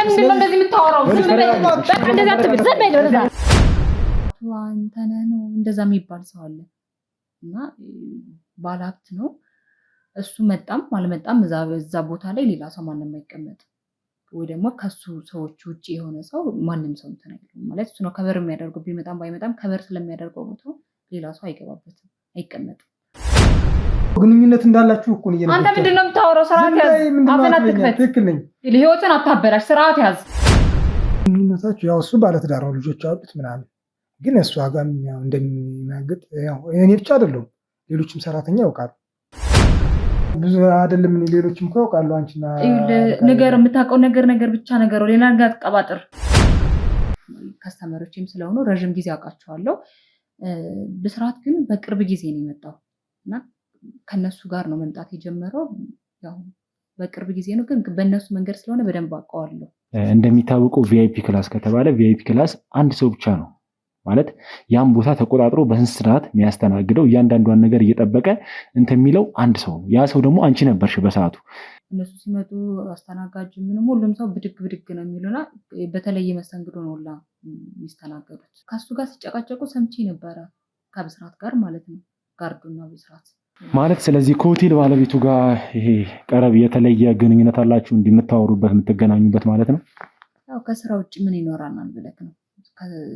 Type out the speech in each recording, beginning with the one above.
ለምንድን ነው እንደዚህ የምታወራው? በቃ እንደዛ አትበል። ዝም በል ወደዛ። አንተነ ነው እንደዛ የሚባል ሰው አለ እና ባለሀብት ነው እሱ። መጣም አልመጣም እዛ ቦታ ላይ ሌላ ሰው ማንም አይቀመጥም። ወይ ደግሞ ከሱ ሰዎች ውጪ የሆነ ሰው ማንም ሰው እንትን አይልም ማለት እሱ ነው ከበር የሚያደርገው። ቢመጣም ባይመጣም ከበር ስለሚያደርገው ቦታው ሌላ ሰው አይገባበትም፣ አይቀመጥም። ግንኙነት እንዳላችሁ እኮ ነው። አንተ ምንድነው የምታወራው? ስርዓት ያዝ። አፈና ትክፈት። ትክክል ነኝ። ህይወትን አታበላሽ። ስርዓት ያዝ። ግንኙነታችሁ ያው እሱ ባለትዳር ነው፣ ልጆች አሉት ምናምን። ግን እሷ ጋር እንደሚናገጥ ያው እኔ ብቻ አይደለም ሌሎችም ሰራተኛ ያውቃሉ። ብዙ አይደለም ሌሎችም እኮ ያውቃሉ። አንቺና ነገር የምታውቀው ነገር ብቻ ነገር ሌላ ጋር ተቀባጥር። ከስተመሮችም ስለሆኑ ረጅም ጊዜ አውቃቸዋለሁ። በስርዓት ግን በቅርብ ጊዜ ነው የመጣው እና ከነሱ ጋር ነው መምጣት የጀመረው። ያው በቅርብ ጊዜ ነው ግን በእነሱ መንገድ ስለሆነ በደንብ አውቀዋለሁ። እንደሚታወቀው ቪአይፒ ክላስ ከተባለ ቪአይፒ ክላስ አንድ ሰው ብቻ ነው ማለት ያን ቦታ ተቆጣጥሮ በስርዓት የሚያስተናግደው እያንዳንዷን ነገር እየጠበቀ እንትን የሚለው አንድ ሰው ነው። ያ ሰው ደግሞ አንቺ ነበርሽ በሰዓቱ። እነሱ ሲመጡ አስተናጋጅ ምንም ሁሉም ሰው ብድግ ነው የሚሉና በተለየ መስተንግዶ ነው ሁላ የሚስተናገዱት። ከሱ ጋር ሲጨቃጨቁ ሰምቼ ነበረ፣ ከብስራት ጋር ማለት ነው፣ ጋርዱና ብስራት ማለት። ስለዚህ ከሆቴል ባለቤቱ ጋር ይሄ ቀረብ የተለየ ግንኙነት አላችሁ እንደምታወሩበት የምትገናኙበት ማለት ነው? ያው ከስራ ውጭ ምን ይኖራናል ብለክ ነው።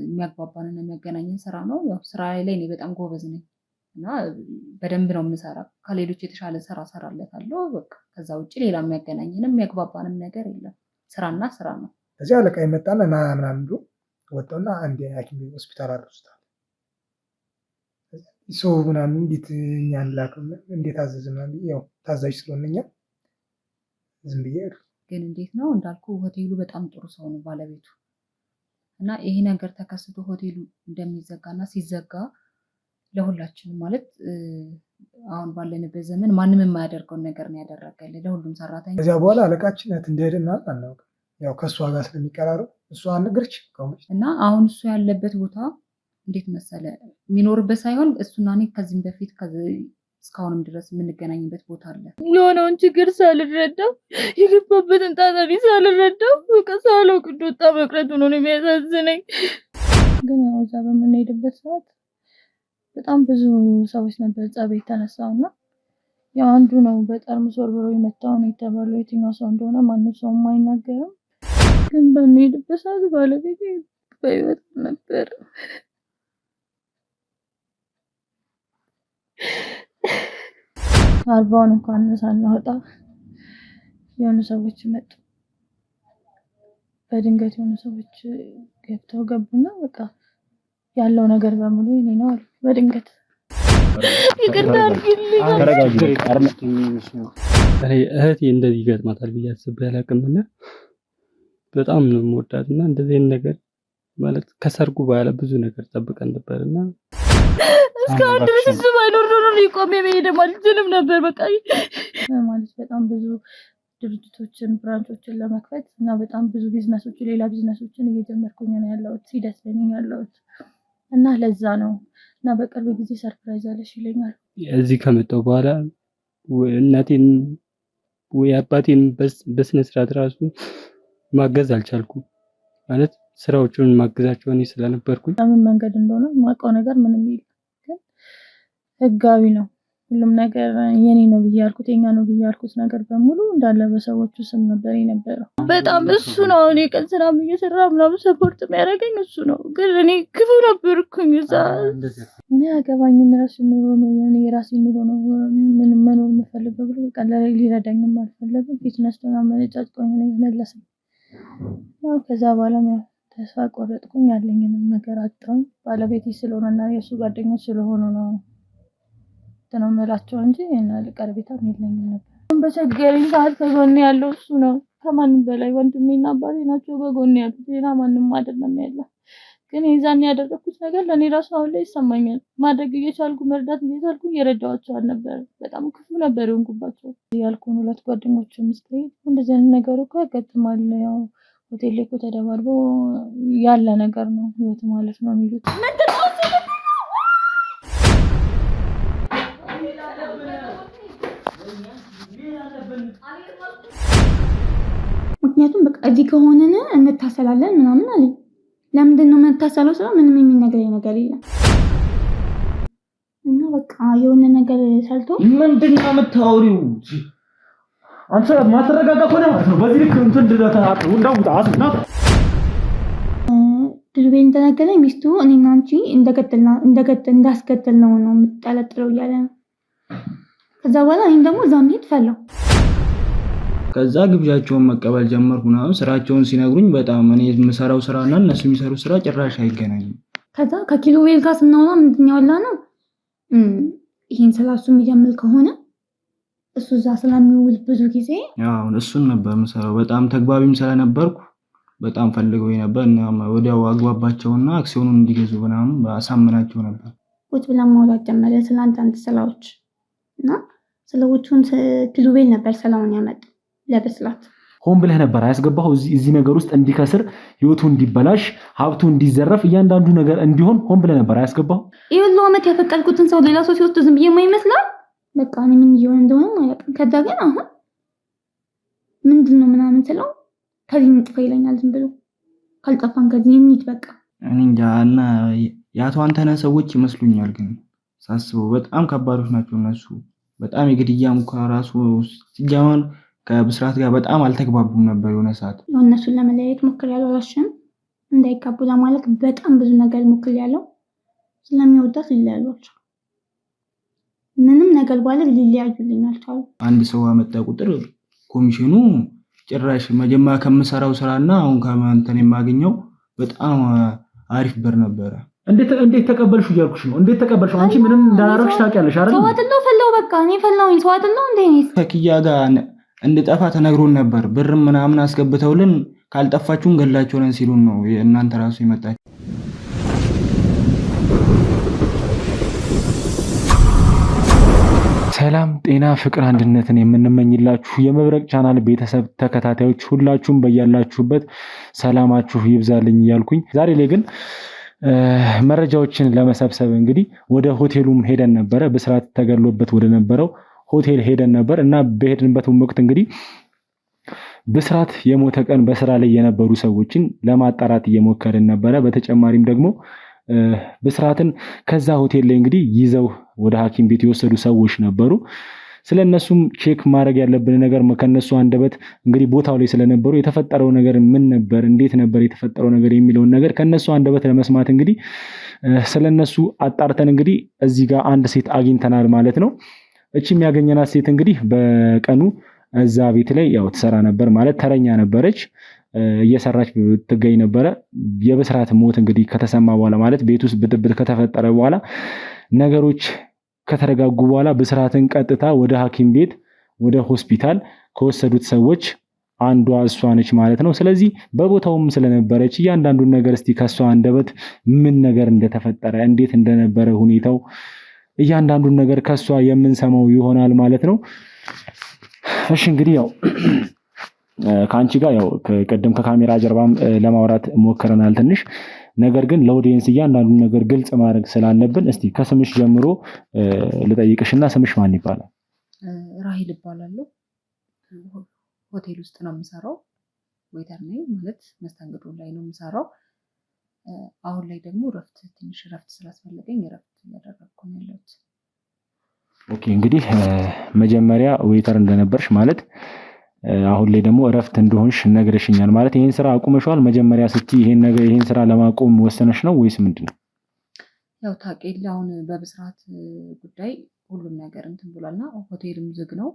የሚያግባባንና የሚያገናኘን ስራ ነው። ያው ስራ ላይ እኔ በጣም ጎበዝ ነኝ እና በደንብ ነው የምሰራ። ከሌሎች የተሻለ ስራ እሰራለታለሁ። በቃ ከዛ ውጭ ሌላ የሚያገናኘንም የሚያግባባንም ነገር የለም። ስራና ስራ ነው። እዚህ አለቃ ይመጣና ና ምናምን ብሎ ወጣውና አንድ ሐኪም ሆስፒታል አድርሶታል። ሰው ምናምን እንዴት እኛን ላክም እንዴት አዘዝ ምናምን ያው ታዛዥ ስለሆነኛ ዝም ብዬ ግን እንዴት ነው እንዳልኩ ሆቴሉ በጣም ጥሩ ሰው ነው ባለቤቱ እና ይሄ ነገር ተከስቶ ሆቴሉ እንደሚዘጋና ሲዘጋ ለሁላችንም ማለት አሁን ባለንበት ዘመን ማንም የማያደርገውን ነገር ነው ያደረገልን ለሁሉም ሰራተኛ። ከዚያ በኋላ አለቃችን እንደሄደና አናውቅም። ያው ከሷ ጋር ስለሚቀራረብ እሷ አነገረች እና አሁን እሱ ያለበት ቦታ እንዴት መሰለ የሚኖርበት ሳይሆን እሱና እኔ ከዚህም በፊት እስካሁንም ድረስ የምንገናኝበት ቦታ አለ። የሆነውን ችግር ሳልረዳው የገባበትን ጣጣቢ ሳልረዳው በቃ ሳላውቅ እንደወጣ መቅረቱ ነው የሚያሳዝነኝ። ግን ያው እዛ በምንሄድበት ሰዓት በጣም ብዙ ሰዎች ነበር ጸብ የተነሳውና ያው አንዱ ነው በጠርሙስ ወርውሮ የመታው ነው የተባለው። የትኛው ሰው እንደሆነ ማንም ሰው አይናገርም። ግን በምንሄድበት ሰዓት ባለቤቴ በህይወት ነበር። አልባውን እንኳን ሳናወጣ የሆኑ ሰዎች መጡ። በድንገት የሆኑ ሰዎች ገብተው ገቡና በቃ ያለው ነገር በሙሉ የኔ ነው አሉ። በድንገት ይቅርታ አድርግልኝ። እህቴ እንደዚህ ይገጥማታል ብዬ አስቤ አላውቅምና በጣም ነው የምወዳትና እንደዚህ ነገር ማለት ከሰርጉ በኋላ ብዙ ነገር ጠብቀን ነበርና እስካሁን ድረስ እሱ ባይኖር ኖሮ ሊቆም መሄድ አልችልም ነበር። በቃ ማለት በጣም ብዙ ድርጅቶችን ብራንቾችን ለመክፈት እና በጣም ብዙ ቢዝነሶችን ሌላ ቢዝነሶችን እየጀመርኩኝ ነው ያለሁት። ሲደስ ላይ ነኝ ያለሁት እና ለዛ ነው እና በቅርብ ጊዜ ሰርፕራይዝ አለሽ ይለኛል። እዚህ ከመጣሁ በኋላ እናቴን ወይ አባቴን በስነ ስርዓት ራሱ ማገዝ አልቻልኩም። ማለት ስራዎቹን ማገዛቸው እኔ ስለነበርኩኝ በምን መንገድ እንደሆነ ማውቀው ነገር ምንም የለም። ግን ህጋዊ ነው ሁሉም ነገር የኔ ነው ብያልኩት የኛ ነው ብያልኩት ነገር በሙሉ እንዳለ በሰዎቹ ስም ነበር የነበረው። በጣም እሱ ነው እኔ ቀን ስራም እየሰራ ምናምን ሰፖርት የሚያደርገኝ እሱ ነው። ግን እኔ ክፉ ነበርኩኝ እዛ እኔ አገባኝም ራሴ ኑሮ ነው የኔ ራሴ ኑሮ ነው ምንም መኖር የምፈልገው ብሎ በቃ ሊረዳኝም አልፈለገም። ፊትነስ ተጋመነጫጭቆኝ ነው የመለሰኝ። ያው ከዛ በኋላ ተስፋ ቆረጥኩኝ። ያለኝንም ነገር አጣሁኝ። ባለቤቴ ስለሆነና የሱ ጓደኞች ስለሆኑ ነው ተነመላቸው እንጂ እና ለቀርቤታም የለኝም ነበር። በቸገረኝ ሰዓት ከጎኔ ያለው እሱ ነው። ከማንም በላይ ወንድሜና አባቴ ናቸው በጎኔ ያሉት። ሌላ ማንም አይደለም ያለው። ግን የዛን ያደረኩት ነገር ለኔ ራሱ አሁን ላይ ይሰማኛል። ማድረግ እየቻልኩ መርዳት እየቻልኩ እየረዳኋቸው ነበር። በጣም ክፉ ነበር የሆንኩባቸው። ያልኩን ሁለት ጓደኞችም ስለዚህ እንደዚህ አይነት ነገር እኮ ያጋጥማል። ያው ሆቴል ላይ እኮ ተደባርቦ ያለ ነገር ነው ህይወት ማለት ነው የሚሉት። ምክንያቱም በቃ እዚህ ከሆነን እንታሰላለን ምናምን አለኝ። ለምንድን ነው የምንታሰለው ስለው ምንም የሚነግረኝ ነገር የለም እና በቃ የሆነ ነገር ሰልቶ ምንድን ነው የምታወሪው? አንተ ማትረጋጋ ከሆነ ማለት ነው በዚህ ልክ እንትን እንደታጣው እንዳውጣ አስና ድርቤ እንደነገረኝ ሚስቱ እኔና አንቺ እንዳስገደል ነው የምትጠለጥለው እያለ ነው። ከዛ በኋላ እኔም ደግሞ እዛ መሄድ ፈለው። ከዛ ግብዣቸውን መቀበል ጀመርኩ ምናምን ስራቸውን ሲነግሩኝ በጣም እኔ የምሰራው ስራና እነሱ የሚሰሩ ስራ ጭራሽ አይገናኝም። ከዛ ከኪሎቤል ጋር ስናወራ ምንድን ያወላ ነው ይሄን ስላሱ የሚጀምር ከሆነ እሱ እዛ ስለሚውል ብዙ ጊዜ ያው እሱን ነበር የምሰራው። በጣም ተግባቢም ስለነበርኩ በጣም ፈልገው ነበር እና ወዲያው አግባባቸውና አክሲዮኑን እንዲገዙ ምናምን አሳምናቸው ነበር። ቁጭ ብለን ማውራት ጀመረ ስለ አንዳንድ ስራዎች እና ስለዎቹን ኪሎቤል ነበር ሰላውን ያመጣው ለብስላት። ሆን ብለህ ነበር ያስገባው እዚህ ነገር ውስጥ እንዲከስር፣ ህይወቱ እንዲበላሽ፣ ሀብቱ እንዲዘረፍ፣ እያንዳንዱ ነገር እንዲሆን ሆን ብለህ ነበር ያስገባው። ይሁን አመት ያፈቀልኩትን ሰው ሌላ ሰው ሲወስድ ዝም ብዬ የማይመስላል በቃ እኔ ምን ይሆን እንደሆነ ማለት ነው። ከዛ ግን አሁን ምንድነው ምናምን ስለው ከዚህ እንጥፋ ይለኛል። ዝም ብሎ ካልጠፋን ከዚህ እንሂድ በቃ እኔ እንጃ። እና የአቶ አንተነህ ሰዎች ይመስሉኛል፣ ግን ሳስበው በጣም ከባዶች ናቸው እነሱ። በጣም የግድያ ሙከራ ራሱ ሲጀመር ከብስራት ጋር በጣም አልተግባቡም ነበር የሆነ ሰዓት። እነሱን ለመለያየት ሞክሬያለሁ። አላሽም እንዳይጋቡ ለማለት በጣም ብዙ ነገር ሞክሬያለሁ። ስለሚወዳት ሊለያዩአቸው ምንም ነገር ባለ ሊለያዩልኝ አልቻሉም። አንድ ሰው አመጣ ቁጥር ኮሚሽኑ ጭራሽ መጀመሪያ ከምሰራው ስራና አሁን ከማንተን የማገኘው በጣም አሪፍ ብር ነበረ። እንዴት ተቀበልሽው እያልኩሽ ነው። እንዴት ተቀበልሽው? አንቺ ምንም እንዳላረግሽ ታውቂያለሽ አይደል? ሰዋትለው ፈለው በቃ እኔ ፈላውኝ ሰዋትለው እንዴ ነው ከኪያ ጋር እንድጠፋ ተነግሮን ነበር። ብር ምናምን አስገብተውልን ካልጠፋችሁን ገላችሁን ሲሉን ነው እናንተ ራሱ ይመጣችሁ። ሰላም ጤና ፍቅር አንድነትን የምንመኝላችሁ የመብረቅ ቻናል ቤተሰብ ተከታታዮች ሁላችሁም በያላችሁበት ሰላማችሁ ይብዛልኝ እያልኩኝ ዛሬ ላይ ግን መረጃዎችን ለመሰብሰብ እንግዲህ ወደ ሆቴሉም ሄደን ነበረ። ብስራት ተገሎበት ወደ ነበረው ሆቴል ሄደን ነበር እና በሄድንበት ወቅት እንግዲህ ብስራት የሞተ ቀን በስራ ላይ የነበሩ ሰዎችን ለማጣራት እየሞከርን ነበረ። በተጨማሪም ደግሞ ብስራትን ከዛ ሆቴል ላይ እንግዲህ ይዘው ወደ ሐኪም ቤት የወሰዱ ሰዎች ነበሩ። ስለነሱም ቼክ ማድረግ ያለብን ነገር ከነሱ አንደበት እንግዲህ ቦታው ላይ ስለነበሩ የተፈጠረው ነገር ምን ነበር፣ እንዴት ነበር የተፈጠረው ነገር የሚለውን ነገር ከነሱ አንደበት ለመስማት እንግዲህ ስለነሱ አጣርተን እንግዲህ እዚህ ጋር አንድ ሴት አግኝተናል ማለት ነው። እቺ የሚያገኘናት ሴት እንግዲህ በቀኑ እዛ ቤት ላይ ያው ትሰራ ነበር ማለት ተረኛ ነበረች፣ እየሰራች ትገኝ ነበረ። የብስራት ሞት እንግዲህ ከተሰማ በኋላ ማለት ቤት ውስጥ ብጥብጥ ከተፈጠረ በኋላ ነገሮች ከተረጋጉ በኋላ ብስራትን ቀጥታ ወደ ሐኪም ቤት ወደ ሆስፒታል ከወሰዱት ሰዎች አንዷ እሷ ነች ማለት ነው። ስለዚህ በቦታውም ስለነበረች እያንዳንዱን ነገር እስቲ ከሷ አንደበት ምን ነገር እንደተፈጠረ እንዴት እንደነበረ ሁኔታው እያንዳንዱን ነገር ከሷ የምንሰማው ይሆናል ማለት ነው። እሺ እንግዲህ ያው ከአንቺ ጋር ያው ቅድም ከካሜራ ጀርባም ለማውራት ሞክረናል ትንሽ። ነገር ግን ለኦዲየንስ እያንዳንዱን ነገር ግልጽ ማድረግ ስላለብን እስቲ ከስምሽ ጀምሮ ልጠይቅሽና ስምሽ ማን ይባላል? ራሂል እባላለሁ። ሆቴል ውስጥ ነው የምሰራው። ዌተር ነኝ ማለት መስተንግዶ ላይ ነው የምሰራው። አሁን ላይ ደግሞ ትንሽ ረፍት ስላስፈለገኝ ረፍት እያደረግኩ ነው ያለሁት። ኦኬ እንግዲህ መጀመሪያ ዌተር እንደነበርሽ ማለት አሁን ላይ ደግሞ እረፍት እንደሆንሽ ነግረሽኛል ማለት ይሄን ስራ አቁመሽዋል? መጀመሪያ ስትይ ይሄን ስራ ለማቆም ወሰነሽ ነው ወይስ ምንድነው? ያው ታውቂያለሽ አሁን በብስራት ጉዳይ ሁሉም ነገር እንትን ብሏልና ሆቴልም ዝግ ነው።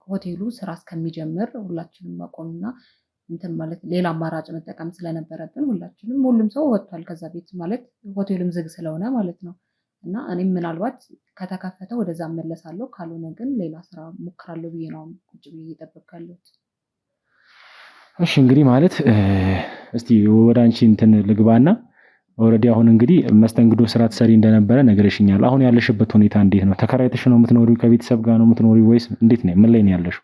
ሆቴሉ ስራ እስከሚጀምር ሁላችንም ማቆምና እንትን ማለት ሌላ አማራጭ መጠቀም ስለነበረብን ሁሉም ሰው ወጥቷል ከዛ ቤት ማለት ሆቴሉም ዝግ ስለሆነ ማለት ነው። እና እኔም ምናልባት ከተከፈተ ወደዛ መለሳለሁ፣ ካልሆነ ግን ሌላ ስራ ሞክራለሁ ብዬ ነው ቁጭ ብዬ እየጠበቅኩ ያለሁት። እሺ እንግዲህ ማለት እስቲ ወደ አንቺ እንትን ልግባና ኦልሬዲ አሁን እንግዲህ መስተንግዶ ስራ ትሰሪ እንደነበረ ነግረሽኛል። አሁን ያለሽበት ሁኔታ እንዴት ነው? ተከራይተሽ ነው የምትኖሪው? ከቤተሰብ ጋር ነው የምትኖሪው ወይስ እንዴት ነው? ምን ላይ ነው ያለሽው?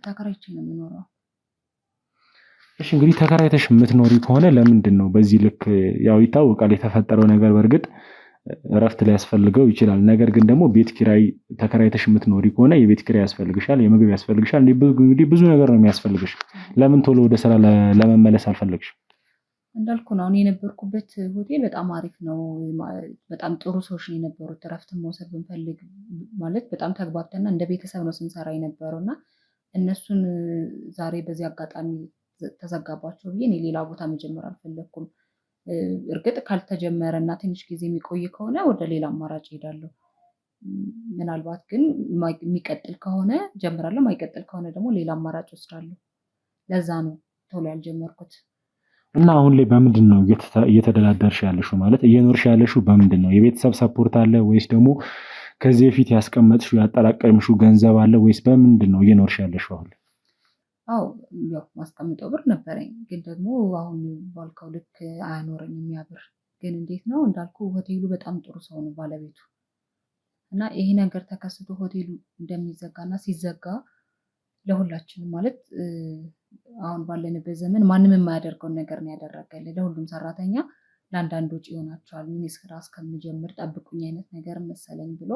ተከራይቼ ነው የምኖረው። እሺ እንግዲህ ተከራይተሽ የምትኖሪ ከሆነ ለምንድን ነው በዚህ ልክ ያው ይታወቃል የተፈጠረው ነገር በእርግጥ እረፍት ሊያስፈልገው ይችላል። ነገር ግን ደግሞ ቤት ኪራይ ተከራይተሽ የምትኖሪ ከሆነ የቤት ኪራይ ያስፈልግሻል፣ የምግብ ያስፈልግሻል። እንግዲህ ብዙ ነገር ነው የሚያስፈልግሽ። ለምን ቶሎ ወደ ስራ ለመመለስ አልፈለግሽ? እንዳልኩ ነው አሁን የነበርኩበት ሆቴል በጣም አሪፍ ነው። በጣም ጥሩ ሰዎች ነው የነበሩት። እረፍትን መውሰድ ብንፈልግ ማለት በጣም ተግባብተና እንደ ቤተሰብ ነው ስንሰራ የነበረው እና እነሱን ዛሬ በዚህ አጋጣሚ ተዘጋባቸው ብዬ እኔ ሌላ ቦታ መጀመር አልፈለግኩም። እርግጥ ካልተጀመረ እና ትንሽ ጊዜ የሚቆይ ከሆነ ወደ ሌላ አማራጭ ሄዳለሁ። ምናልባት ግን የሚቀጥል ከሆነ ጀምራለሁ፣ ማይቀጥል ከሆነ ደግሞ ሌላ አማራጭ ወስዳለሁ። ለዛ ነው ቶሎ ያልጀመርኩት። እና አሁን ላይ በምንድን ነው እየተደላደርሽ ያለሽው? ማለት እየኖርሽ ያለሽው በምንድን ነው? የቤተሰብ ሰፖርት አለ ወይስ ደግሞ ከዚህ በፊት ያስቀመጥሽው ያጠራቀምሽው ገንዘብ አለ ወይስ በምንድን ነው እየኖርሽ ያለሽው አሁን? አዎ ያው ማስቀምጠው ብር ነበረኝ፣ ግን ደግሞ አሁን ባልከው ልክ አያኖረኝም ያ ብር። ግን እንዴት ነው እንዳልኩ ሆቴሉ በጣም ጥሩ ሰው ነው ባለቤቱ እና ይሄ ነገር ተከስቶ ሆቴሉ እንደሚዘጋና ሲዘጋ ለሁላችንም ማለት አሁን ባለንበት ዘመን ማንም የማያደርገውን ነገር ነው ያደረገልን። ለሁሉም ሰራተኛ ለአንዳንድ ወጪ ይሆናቸዋል። ምን ስራ እስከምጀምር ጠብቁኝ አይነት ነገር መሰለኝ ብሎ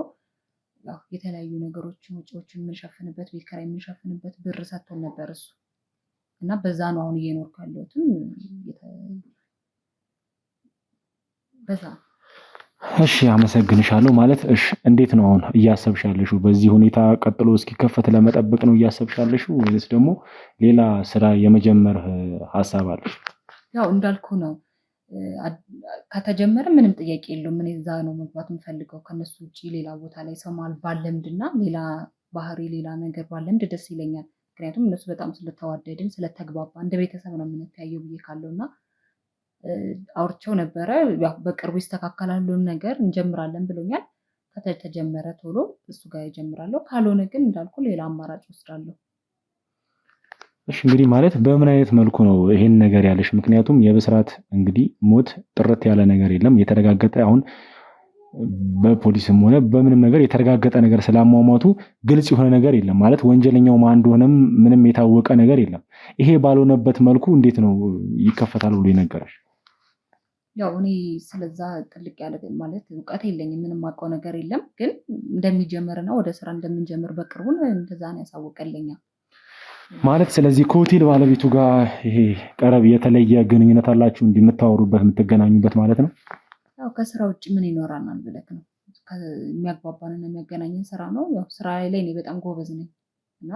የተለያዩ ነገሮችን ወጪዎችን የምንሸፍንበት ቤት ኪራይ የምንሸፍንበት ብር ሰጥቶን ነበር እሱ እና በዛ ነው አሁን እየኖርኩ ያለሁትም በዛ። እሺ አመሰግንሻለሁ። ማለት እሺ እንዴት ነው አሁን እያሰብሽ ያለሽው? በዚህ ሁኔታ ቀጥሎ እስኪከፈት ለመጠበቅ ነው እያሰብሽ ያለሽው ወይስ ደግሞ ሌላ ስራ የመጀመር ሀሳብ አለሽ? ያው እንዳልኩ ነው ከተጀመረ ምንም ጥያቄ የለውም። እኔ እዛ ነው መግባት የምፈልገው። ከነሱ ውጭ ሌላ ቦታ ላይ ሰው ባለምድና ሌላ ባህሪ ሌላ ነገር ባለምድ ደስ ይለኛል። ምክንያቱም እነሱ በጣም ስለተዋደድን ስለተግባባ እንደ ቤተሰብ ነው የምንተያየው ብዬ ካለው እና አውርቼው ነበረ። በቅርቡ ይስተካከላሉ ነገር እንጀምራለን ብሎኛል። ከተጀመረ ቶሎ እሱ ጋር ይጀምራለሁ። ካልሆነ ግን እንዳልኩ ሌላ አማራጭ ወስዳለሁ። እሺ እንግዲህ ማለት በምን አይነት መልኩ ነው ይሄን ነገር ያለሽ? ምክንያቱም የብስራት እንግዲህ ሞት ጥርት ያለ ነገር የለም የተረጋገጠ አሁን በፖሊስም ሆነ በምንም ነገር የተረጋገጠ ነገር ስላሟሟቱ ግልጽ የሆነ ነገር የለም። ማለት ወንጀለኛው ማን እንደሆነም ምንም የታወቀ ነገር የለም። ይሄ ባልሆነበት መልኩ እንዴት ነው ይከፈታል ብሎ የነገረሽ? ያው እኔ ስለዛ ጥልቅ ያለ ማለት እውቀት የለኝም። ምንም አውቀው ነገር የለም። ግን እንደሚጀምርና ወደ ስራ እንደምንጀምር በቅርቡ እንደዛ ነው ያሳወቀልኛል። ማለት ስለዚህ ከሆቴል ባለቤቱ ጋር ይሄ ቀረብ የተለየ ግንኙነት አላችሁ የምታወሩበት የምትገናኙበት ማለት ነው? ያው ከስራ ውጭ ምን ይኖራናል ብለክ ነው። የሚያግባባንና የሚያገናኘን ስራ ነው። ያው ስራ ላይ እኔ በጣም ጎበዝ ነኝ እና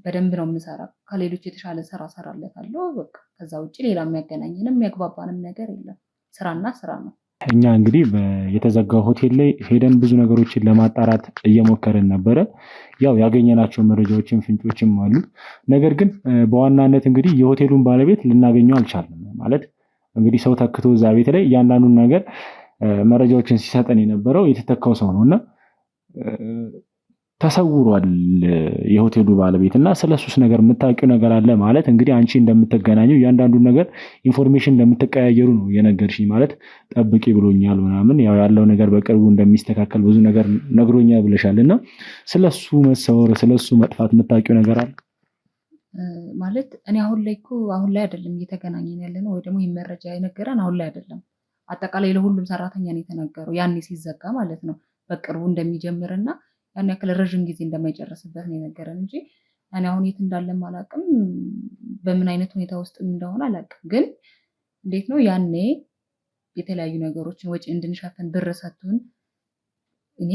በደንብ ነው የምሰራ። ከሌሎች የተሻለ ስራ እሰራለታለሁ። በቃ ከዛ ውጭ ሌላ የሚያገናኘንም የሚያግባባንም ነገር የለም። ስራና ስራ ነው። እኛ እንግዲህ የተዘጋው ሆቴል ላይ ሄደን ብዙ ነገሮችን ለማጣራት እየሞከርን ነበረ። ያው ያገኘናቸው መረጃዎችን ፍንጮችም አሉ። ነገር ግን በዋናነት እንግዲህ የሆቴሉን ባለቤት ልናገኘው አልቻልንም። ማለት እንግዲህ ሰው ተክቶ እዛ ቤት ላይ እያንዳንዱን ነገር መረጃዎችን ሲሰጠን የነበረው የተተካው ሰው ነውና ተሰውሯል የሆቴሉ ባለቤት እና ስለሱስ ነገር የምታውቂው ነገር አለ ማለት እንግዲህ አንቺ እንደምትገናኙ እያንዳንዱን ነገር ኢንፎርሜሽን እንደምትቀያየሩ ነው የነገርሽኝ። ማለት ጠብቂ ብሎኛል ምናምን ያው ያለው ነገር በቅርቡ እንደሚስተካከል ብዙ ነገር ነግሮኛል ብለሻልና ስለሱ መሰወር ስለሱ መጥፋት የምታውቂው ነገር አለ ማለት? እኔ አሁን ላይ አይደለም እየተገናኘን ያለነው ወይ ደግሞ መረጃ የነገረን አሁን ላይ አይደለም። አጠቃላይ ለሁሉም ሰራተኛ ነው የተነገረው ያኔ ሲዘጋ ማለት ነው በቅርቡ እንደሚጀምርና ያን ያክል ረዥም ጊዜ እንደማይጨርስበት ነው የነገረን እንጂ እኔ አሁን የት እንዳለም አላውቅም። በምን አይነት ሁኔታ ውስጥ እንደሆነ አላውቅም። ግን እንዴት ነው ያኔ የተለያዩ ነገሮችን ወጪ እንድንሸፍን ብር ሰጥቶን እኔ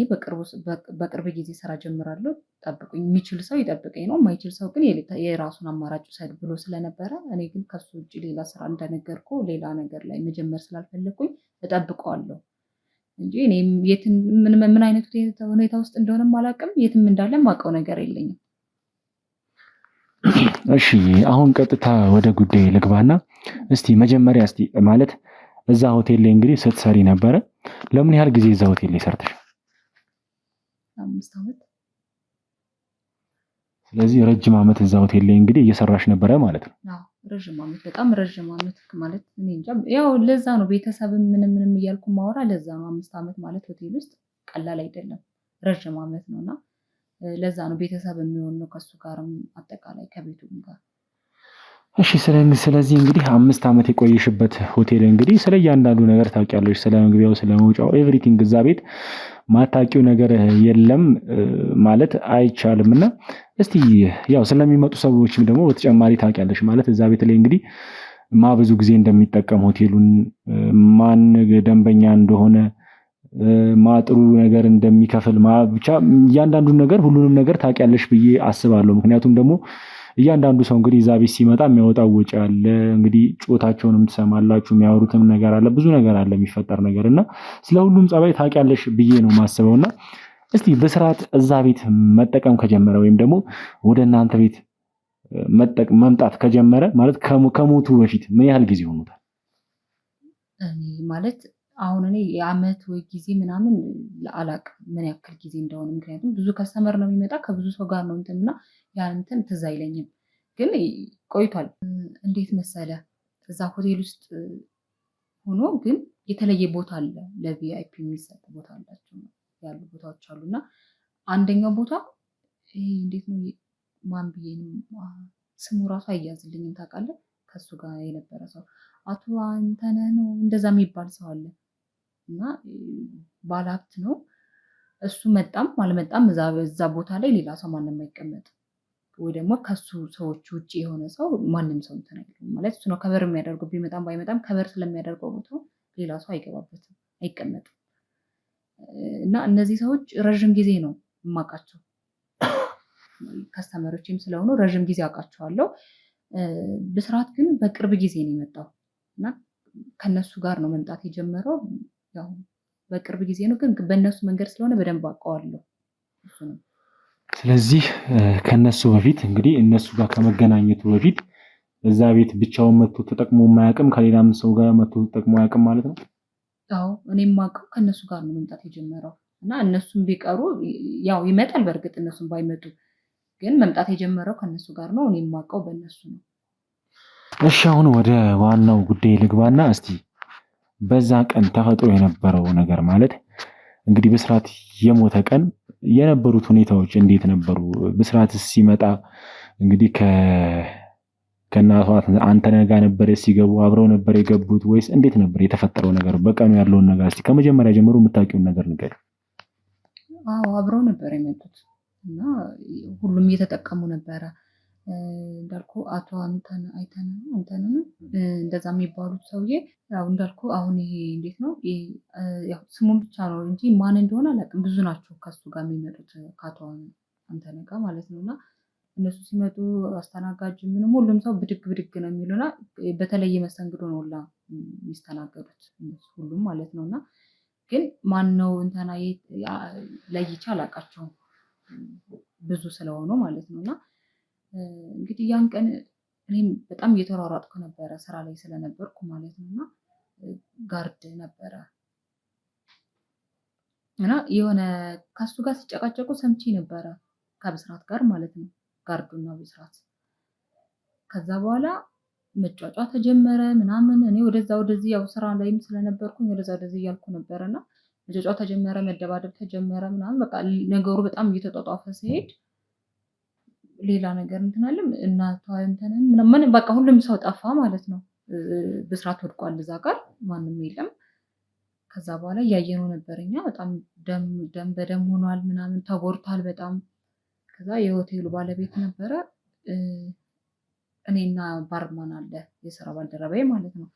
በቅርብ ጊዜ ስራ ጀምራለሁ ጠብቁኝ፣ የሚችል ሰው ይጠብቀኝ ነው፣ የማይችል ሰው ግን የራሱን አማራጭ ውሰድ ብሎ ስለነበረ እኔ ግን ከሱ ውጭ ሌላ ስራ እንደነገርኩ ሌላ ነገር ላይ መጀመር ስላልፈለኩኝ እጠብቀዋለሁ እንጂ እኔ ምን አይነት ሁኔታ ውስጥ እንደሆነም አላውቅም። የትም እንዳለ የማውቀው ነገር የለኝም። እሺ አሁን ቀጥታ ወደ ጉዳይ ልግባና እስቲ መጀመሪያ ማለት እዛ ሆቴል ላይ እንግዲህ ስትሰሪ ነበረ። ለምን ያህል ጊዜ እዛ ሆቴል ላይ ሰርተሽ? 5 ዓመት። ስለዚህ ረጅም ዓመት እዛ ሆቴል ላይ እንግዲህ እየሰራሽ ነበረ ማለት ነው። አዎ ረጅም ዓመት፣ በጣም ረጅም ዓመት ማለት እኔ እንጃ። ያው ለዛ ነው ቤተሰብም ምንም እያልኩ ማወራ ለዛ ነው። 5 ዓመት ማለት ሆቴል ውስጥ ቀላል አይደለም፣ ረጅም ዓመት ነውና ለዛ ነው ቤተሰብ የሚሆን ነው ከሱ ጋርም አጠቃላይ ከቤቱም ጋር። እሺ ስለዚህ እንግዲህ 5 ዓመት የቆየሽበት ሆቴል እንግዲህ ስለ እያንዳንዱ ነገር ታውቂያለሽ። ስለ መግቢያው፣ ስለ መውጫው ኤቭሪቲንግ እዛ ቤት ማታውቂው ነገር የለም ማለት አይቻልም። እና እስቲ ያው ስለሚመጡ ሰዎችም ደግሞ በተጨማሪ ታውቂያለሽ ማለት እዛ ቤት ላይ እንግዲህ ብዙ ጊዜ እንደሚጠቀም ሆቴሉን ማን ደንበኛ እንደሆነ ጥሩ ነገር እንደሚከፍል ብቻ እያንዳንዱን ነገር ሁሉንም ነገር ታውቂያለሽ ብዬ አስባለሁ። ምክንያቱም ደግሞ እያንዳንዱ ሰው እንግዲህ እዛ ቤት ሲመጣ የሚያወጣው ወጪ አለ። እንግዲህ ጮታቸውንም ትሰማላችሁ፣ የሚያወሩትም ነገር አለ፣ ብዙ ነገር አለ የሚፈጠር ነገር እና ስለ ሁሉም ጸባይ ታውቂያለሽ ብዬ ነው የማስበውና እስቲ በስርዓት እዛ ቤት መጠቀም ከጀመረ ወይም ደግሞ ወደ እናንተ ቤት መምጣት ከጀመረ ማለት ከሞቱ በፊት ምን ያህል ጊዜ ሆኖታል? ማለት አሁን እኔ የአመት ወይ ጊዜ ምናምን አላቅም ምን ያክል ጊዜ እንደሆነ። ምክንያቱም ብዙ ከስተመር ነው የሚመጣ ከብዙ ሰው ጋር ነው እንትና ያን እንትን ትዝ አይለኝም፣ ግን ቆይቷል። እንዴት መሰለ እዛ ሆቴል ውስጥ ሆኖ ግን የተለየ ቦታ አለ፣ ለቪአይፒ የሚሰጥ ቦታ አላቸው ያሉ ቦታዎች አሉ። እና አንደኛው ቦታ ይሄ እንዴት ነው ማን ብዬ ስሙ ራሱ አያዝልኝም ታውቃለህ? ከሱ ጋር የነበረ ሰው አቶ አንተነህ ነው እንደዛ የሚባል ሰው አለ እና ባለሀብት ነው እሱ። መጣም አልመጣም እዛ ቦታ ላይ ሌላ ሰው ማንም አይቀመጥም፣ ወይ ደግሞ ከሱ ሰዎች ውጭ የሆነ ሰው ማንም ሰው እንትን አይልም ማለት እሱ ነው ከበር የሚያደርገው። ቢመጣም ባይመጣም ከበር ስለሚያደርገው ቦታው ሌላ ሰው አይገባበትም፣ አይቀመጥም። እና እነዚህ ሰዎች ረዥም ጊዜ ነው የማውቃቸው፣ ከስተመሮችም ስለሆኑ ረዥም ጊዜ አውቃቸዋለሁ። ብስራት ግን በቅርብ ጊዜ ነው የመጣው እና ከነሱ ጋር ነው መምጣት የጀመረው። ያው በቅርብ ጊዜ ነው ግን በእነሱ መንገድ ስለሆነ በደንብ አውቀዋለሁ እሱ ነው። ስለዚህ ከነሱ በፊት እንግዲህ እነሱ ጋር ከመገናኘቱ በፊት እዛ ቤት ብቻውን መጥቶ ተጠቅሞ የማያውቅም፣ ከሌላም ሰው ጋር መጥቶ ተጠቅሞ አያውቅም ማለት ነው። አዎ እኔም የማውቀው ከነሱ ጋር ነው መምጣት የጀመረው እና እነሱም ቢቀሩ ያው ይመጣል። በእርግጥ እነሱም ባይመጡ ግን መምጣት የጀመረው ከነሱ ጋር ነው። እኔም የማውቀው በእነሱ ነው። እሺ አሁን ወደ ዋናው ጉዳይ ልግባና እስቲ በዛ ቀን ተፈጥሮ የነበረው ነገር ማለት እንግዲህ ብስራት የሞተ ቀን የነበሩት ሁኔታዎች እንዴት ነበሩ? ብስራት ሲመጣ እንግዲህ ከእናቷ አንተነህ ጋር ነበር ሲገቡ አብረው ነበር የገቡት ወይስ እንዴት ነበር የተፈጠረው ነገር? በቀኑ ያለውን ነገር እስቲ ከመጀመሪያ ጀምሮ የምታውቂውን ነገር ንገሪ። አዎ አብረው ነበር የመጡት እና ሁሉም እየተጠቀሙ ነበረ። እንዳልኩ አቶ አንተነህ እንደዛ የሚባሉት ሰውዬ ያው እንዳልኩ አሁን ይሄ እንዴት ነው ያው ስሙን ብቻ ነው እንጂ ማን እንደሆነ አላውቅም። ብዙ ናቸው ከሱ ጋር የሚመጡት ከአቶ አንተነህ ጋር ማለት ነው። እና እነሱ ሲመጡ አስተናጋጅ ምንም ሁሉም ሰው ብድግ ብድግ ነው የሚሉና በተለየ መስተንግዶ ነው ሁላ የሚስተናገዱት ሁሉም ማለት ነው። እና ግን ማን ነው እንትና ለይቼ አላውቃቸውም ብዙ ስለሆኑ ማለት ነው። እና እንግዲህ ያን ቀን እኔም በጣም እየተሯሯጥኩ ነበረ ስራ ላይ ስለነበርኩ ማለት ነው። እና ጋርድ ነበረ እና የሆነ ከሱ ጋር ሲጨቃጨቁ ሰምቼ ነበረ ከብስራት ጋር ማለት ነው፣ ጋርዱና ብስራት። ከዛ በኋላ መጫጫ ተጀመረ ምናምን። እኔ ወደዛ ወደዚህ ያው ስራ ላይም ስለነበርኩኝ ወደዛ ወደዚህ እያልኩ ነበረና መጫጫ ተጀመረ፣ መደባደብ ተጀመረ ምናምን። በቃ ነገሩ በጣም እየተጧጧፈ ሲሄድ ሌላ ነገር እንትን አለም እናቷ እንትን ምን በቃ ሁሉም ሰው ጠፋ ማለት ነው። ብስራት ወድቋል እዛ ጋር ማንም የለም። ከዛ በኋላ እያየነው ነበርኛ በጣም ደም በደም ሆኗል ምናምን፣ ተጎድቷል በጣም። ከዛ የሆቴሉ ባለቤት ነበረ እኔና ባርማን አለ የስራ ባልደረባዬ ማለት ነው።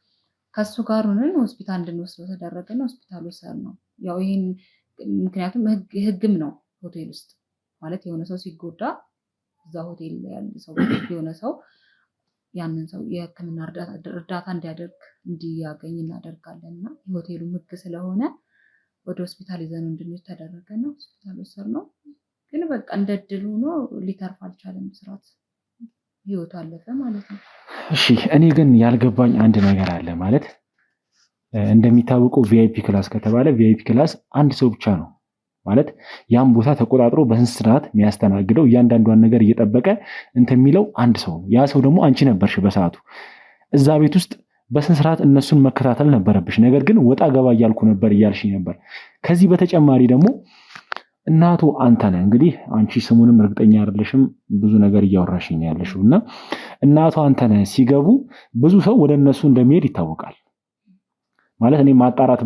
ከሱ ጋር ሆነን ሆስፒታል እንድንወስደው ተደረገና ሆስፒታል ወሰድ ነው። ያው ይሄን ምክንያቱም ህግም ነው ሆቴል ውስጥ ማለት የሆነ ሰው ሲጎዳ እዛ ሆቴል ያለ ሰው የሆነ ሰው ያንን ሰው የሕክምና እርዳታ እንዲያገኝ እናደርጋለን። እና የሆቴሉ ህግ ስለሆነ ወደ ሆስፒታል ይዘን እንድንሄድ ተደረገና ሆስፒታል ወሰድ ነው። ግን በቃ እንደ እድል ሆኖ ሊተርፍ አልቻለም። ብስራት ህይወቱ አለፈ ማለት ነው። እሺ እኔ ግን ያልገባኝ አንድ ነገር አለ ማለት እንደሚታወቀው ቪአይፒ ክላስ ከተባለ ቪአይፒ ክላስ አንድ ሰው ብቻ ነው ማለት ያን ቦታ ተቆጣጥሮ በስነ ስርዓት የሚያስተናግደው እያንዳንዷን ነገር እየጠበቀ እንትን የሚለው አንድ ሰው ነው። ያ ሰው ደግሞ አንቺ ነበርሽ በሰዓቱ እዛ ቤት ውስጥ በስነ ስርዓት እነሱን መከታተል ነበረብሽ። ነገር ግን ወጣ ገባ እያልኩ ነበር እያልሽኝ ነበር። ከዚህ በተጨማሪ ደግሞ እናቱ አንተነህ እንግዲህ አንቺ ስሙንም እርግጠኛ አይደለሽም ብዙ ነገር እያወራሽኝ ያለሽው እና እናቷ አንተነህ ሲገቡ ብዙ ሰው ወደ እነሱ እንደሚሄድ ይታወቃል። ማለት እኔ ማጣራት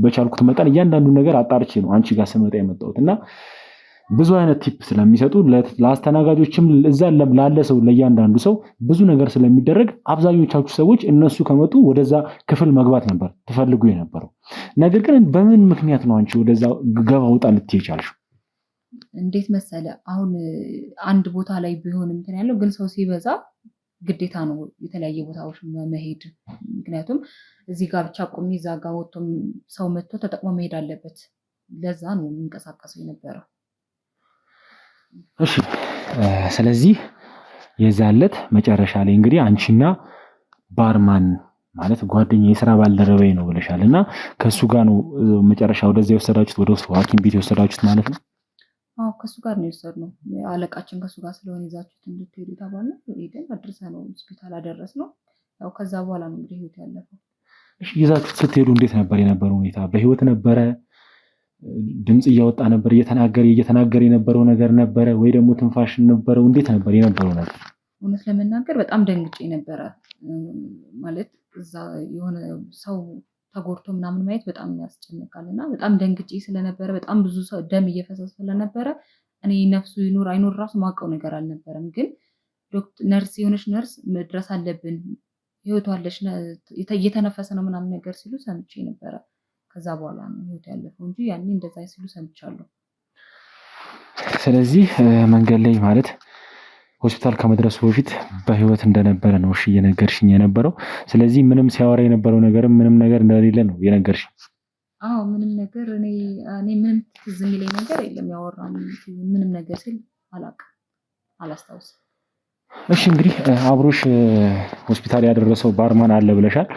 በቻልኩት መጠን እያንዳንዱ ነገር አጣርቼ ነው አንቺ ጋር ስመጣ የመጣሁት እና ብዙ አይነት ቲፕ ስለሚሰጡ ለአስተናጋጆችም እዛ ላለ ሰው ለእያንዳንዱ ሰው ብዙ ነገር ስለሚደረግ አብዛኞቻችሁ ሰዎች እነሱ ከመጡ ወደዛ ክፍል መግባት ነበር ትፈልጉ የነበረው። ነገር ግን በምን ምክንያት ነው አንቺ ወደዛ ገባ ወጣ ልትይ ቻልሽው? እንዴት መሰለ አሁን አንድ ቦታ ላይ ቢሆንም እንትን ያለው ግን ሰው ሲበዛ ግዴታ ነው የተለያየ ቦታዎች መሄድ። ምክንያቱም እዚህ ጋር ብቻ ቆሜ እዛ ጋር ወጥቶ ሰው መጥቶ ተጠቅሞ መሄድ አለበት። ለዛ ነው የሚንቀሳቀሰው የነበረው። እሺ ስለዚህ የዛለት መጨረሻ ላይ እንግዲህ አንቺና ባርማን ማለት ጓደኛ የሥራ ባልደረባዬ ነው ብለሻል እና ከሱ ጋር ነው መጨረሻ ወደዛ የወሰዳችሁት ወደ ሐኪም ቤት የወሰዳችሁት ማለት ነው? አዎ ከሱ ጋር ነው የወሰድነው። አለቃችን ከሱ ጋር ስለሆነ ይዛችሁት እንድትሄዱ ተባልን። ሄደን አድርሰነው ሆስፒታል አደረስነው። ያው ከዛ በኋላ ነው እንግዲህ ህይወት ያለፈው። እሺ ይዛችሁት ስትሄዱ እንዴት ነበር የነበረው ሁኔታ? በህይወት ነበረ? ድምጽ እያወጣ ነበር? እየተናገረ የነበረው ነገር ነበረ ወይ ደግሞ ትንፋሽ ነበረው? እንዴት ነበር የነበረው ነገር? እውነት ለመናገር በጣም ደንግጬ ነበረ። ማለት እዛ የሆነ ሰው ተጎድቶ ምናምን ማየት በጣም ያስጨንቃል እና በጣም ደንግጬ ስለነበረ በጣም ብዙ ሰው ደም እየፈሰሰ ስለነበረ እኔ ነፍሱ ይኖር አይኖር ራሱ ማውቀው ነገር አልነበረም። ግን ነርስ የሆነች ነርስ መድረስ አለብን ህይወቱ አለሽ እየተነፈሰ ነው ምናምን ነገር ሲሉ ሰምቼ ነበረ። ከዛ በኋላ ነው ህይወት ያለፈው እንጂ ያኔ እንደዛ ሲሉ ሰምቻለሁ። ስለዚህ መንገድ ላይ ማለት ሆስፒታል ከመድረሱ በፊት በህይወት እንደነበረ ነው እሺ እየነገርሽኝ የነበረው። ስለዚህ ምንም ሲያወራ የነበረው ነገር ምንም ነገር እንደሌለ ነው የነገርሽኝ? አዎ ምንም ነገር እኔ ምንም ትዝ የሚለኝ ነገር የለም። ያወራው ምንም ነገር ሲል አላስታውስም። እሺ እንግዲህ አብሮሽ ሆስፒታል ያደረሰው ባርማን አለ ብለሻል።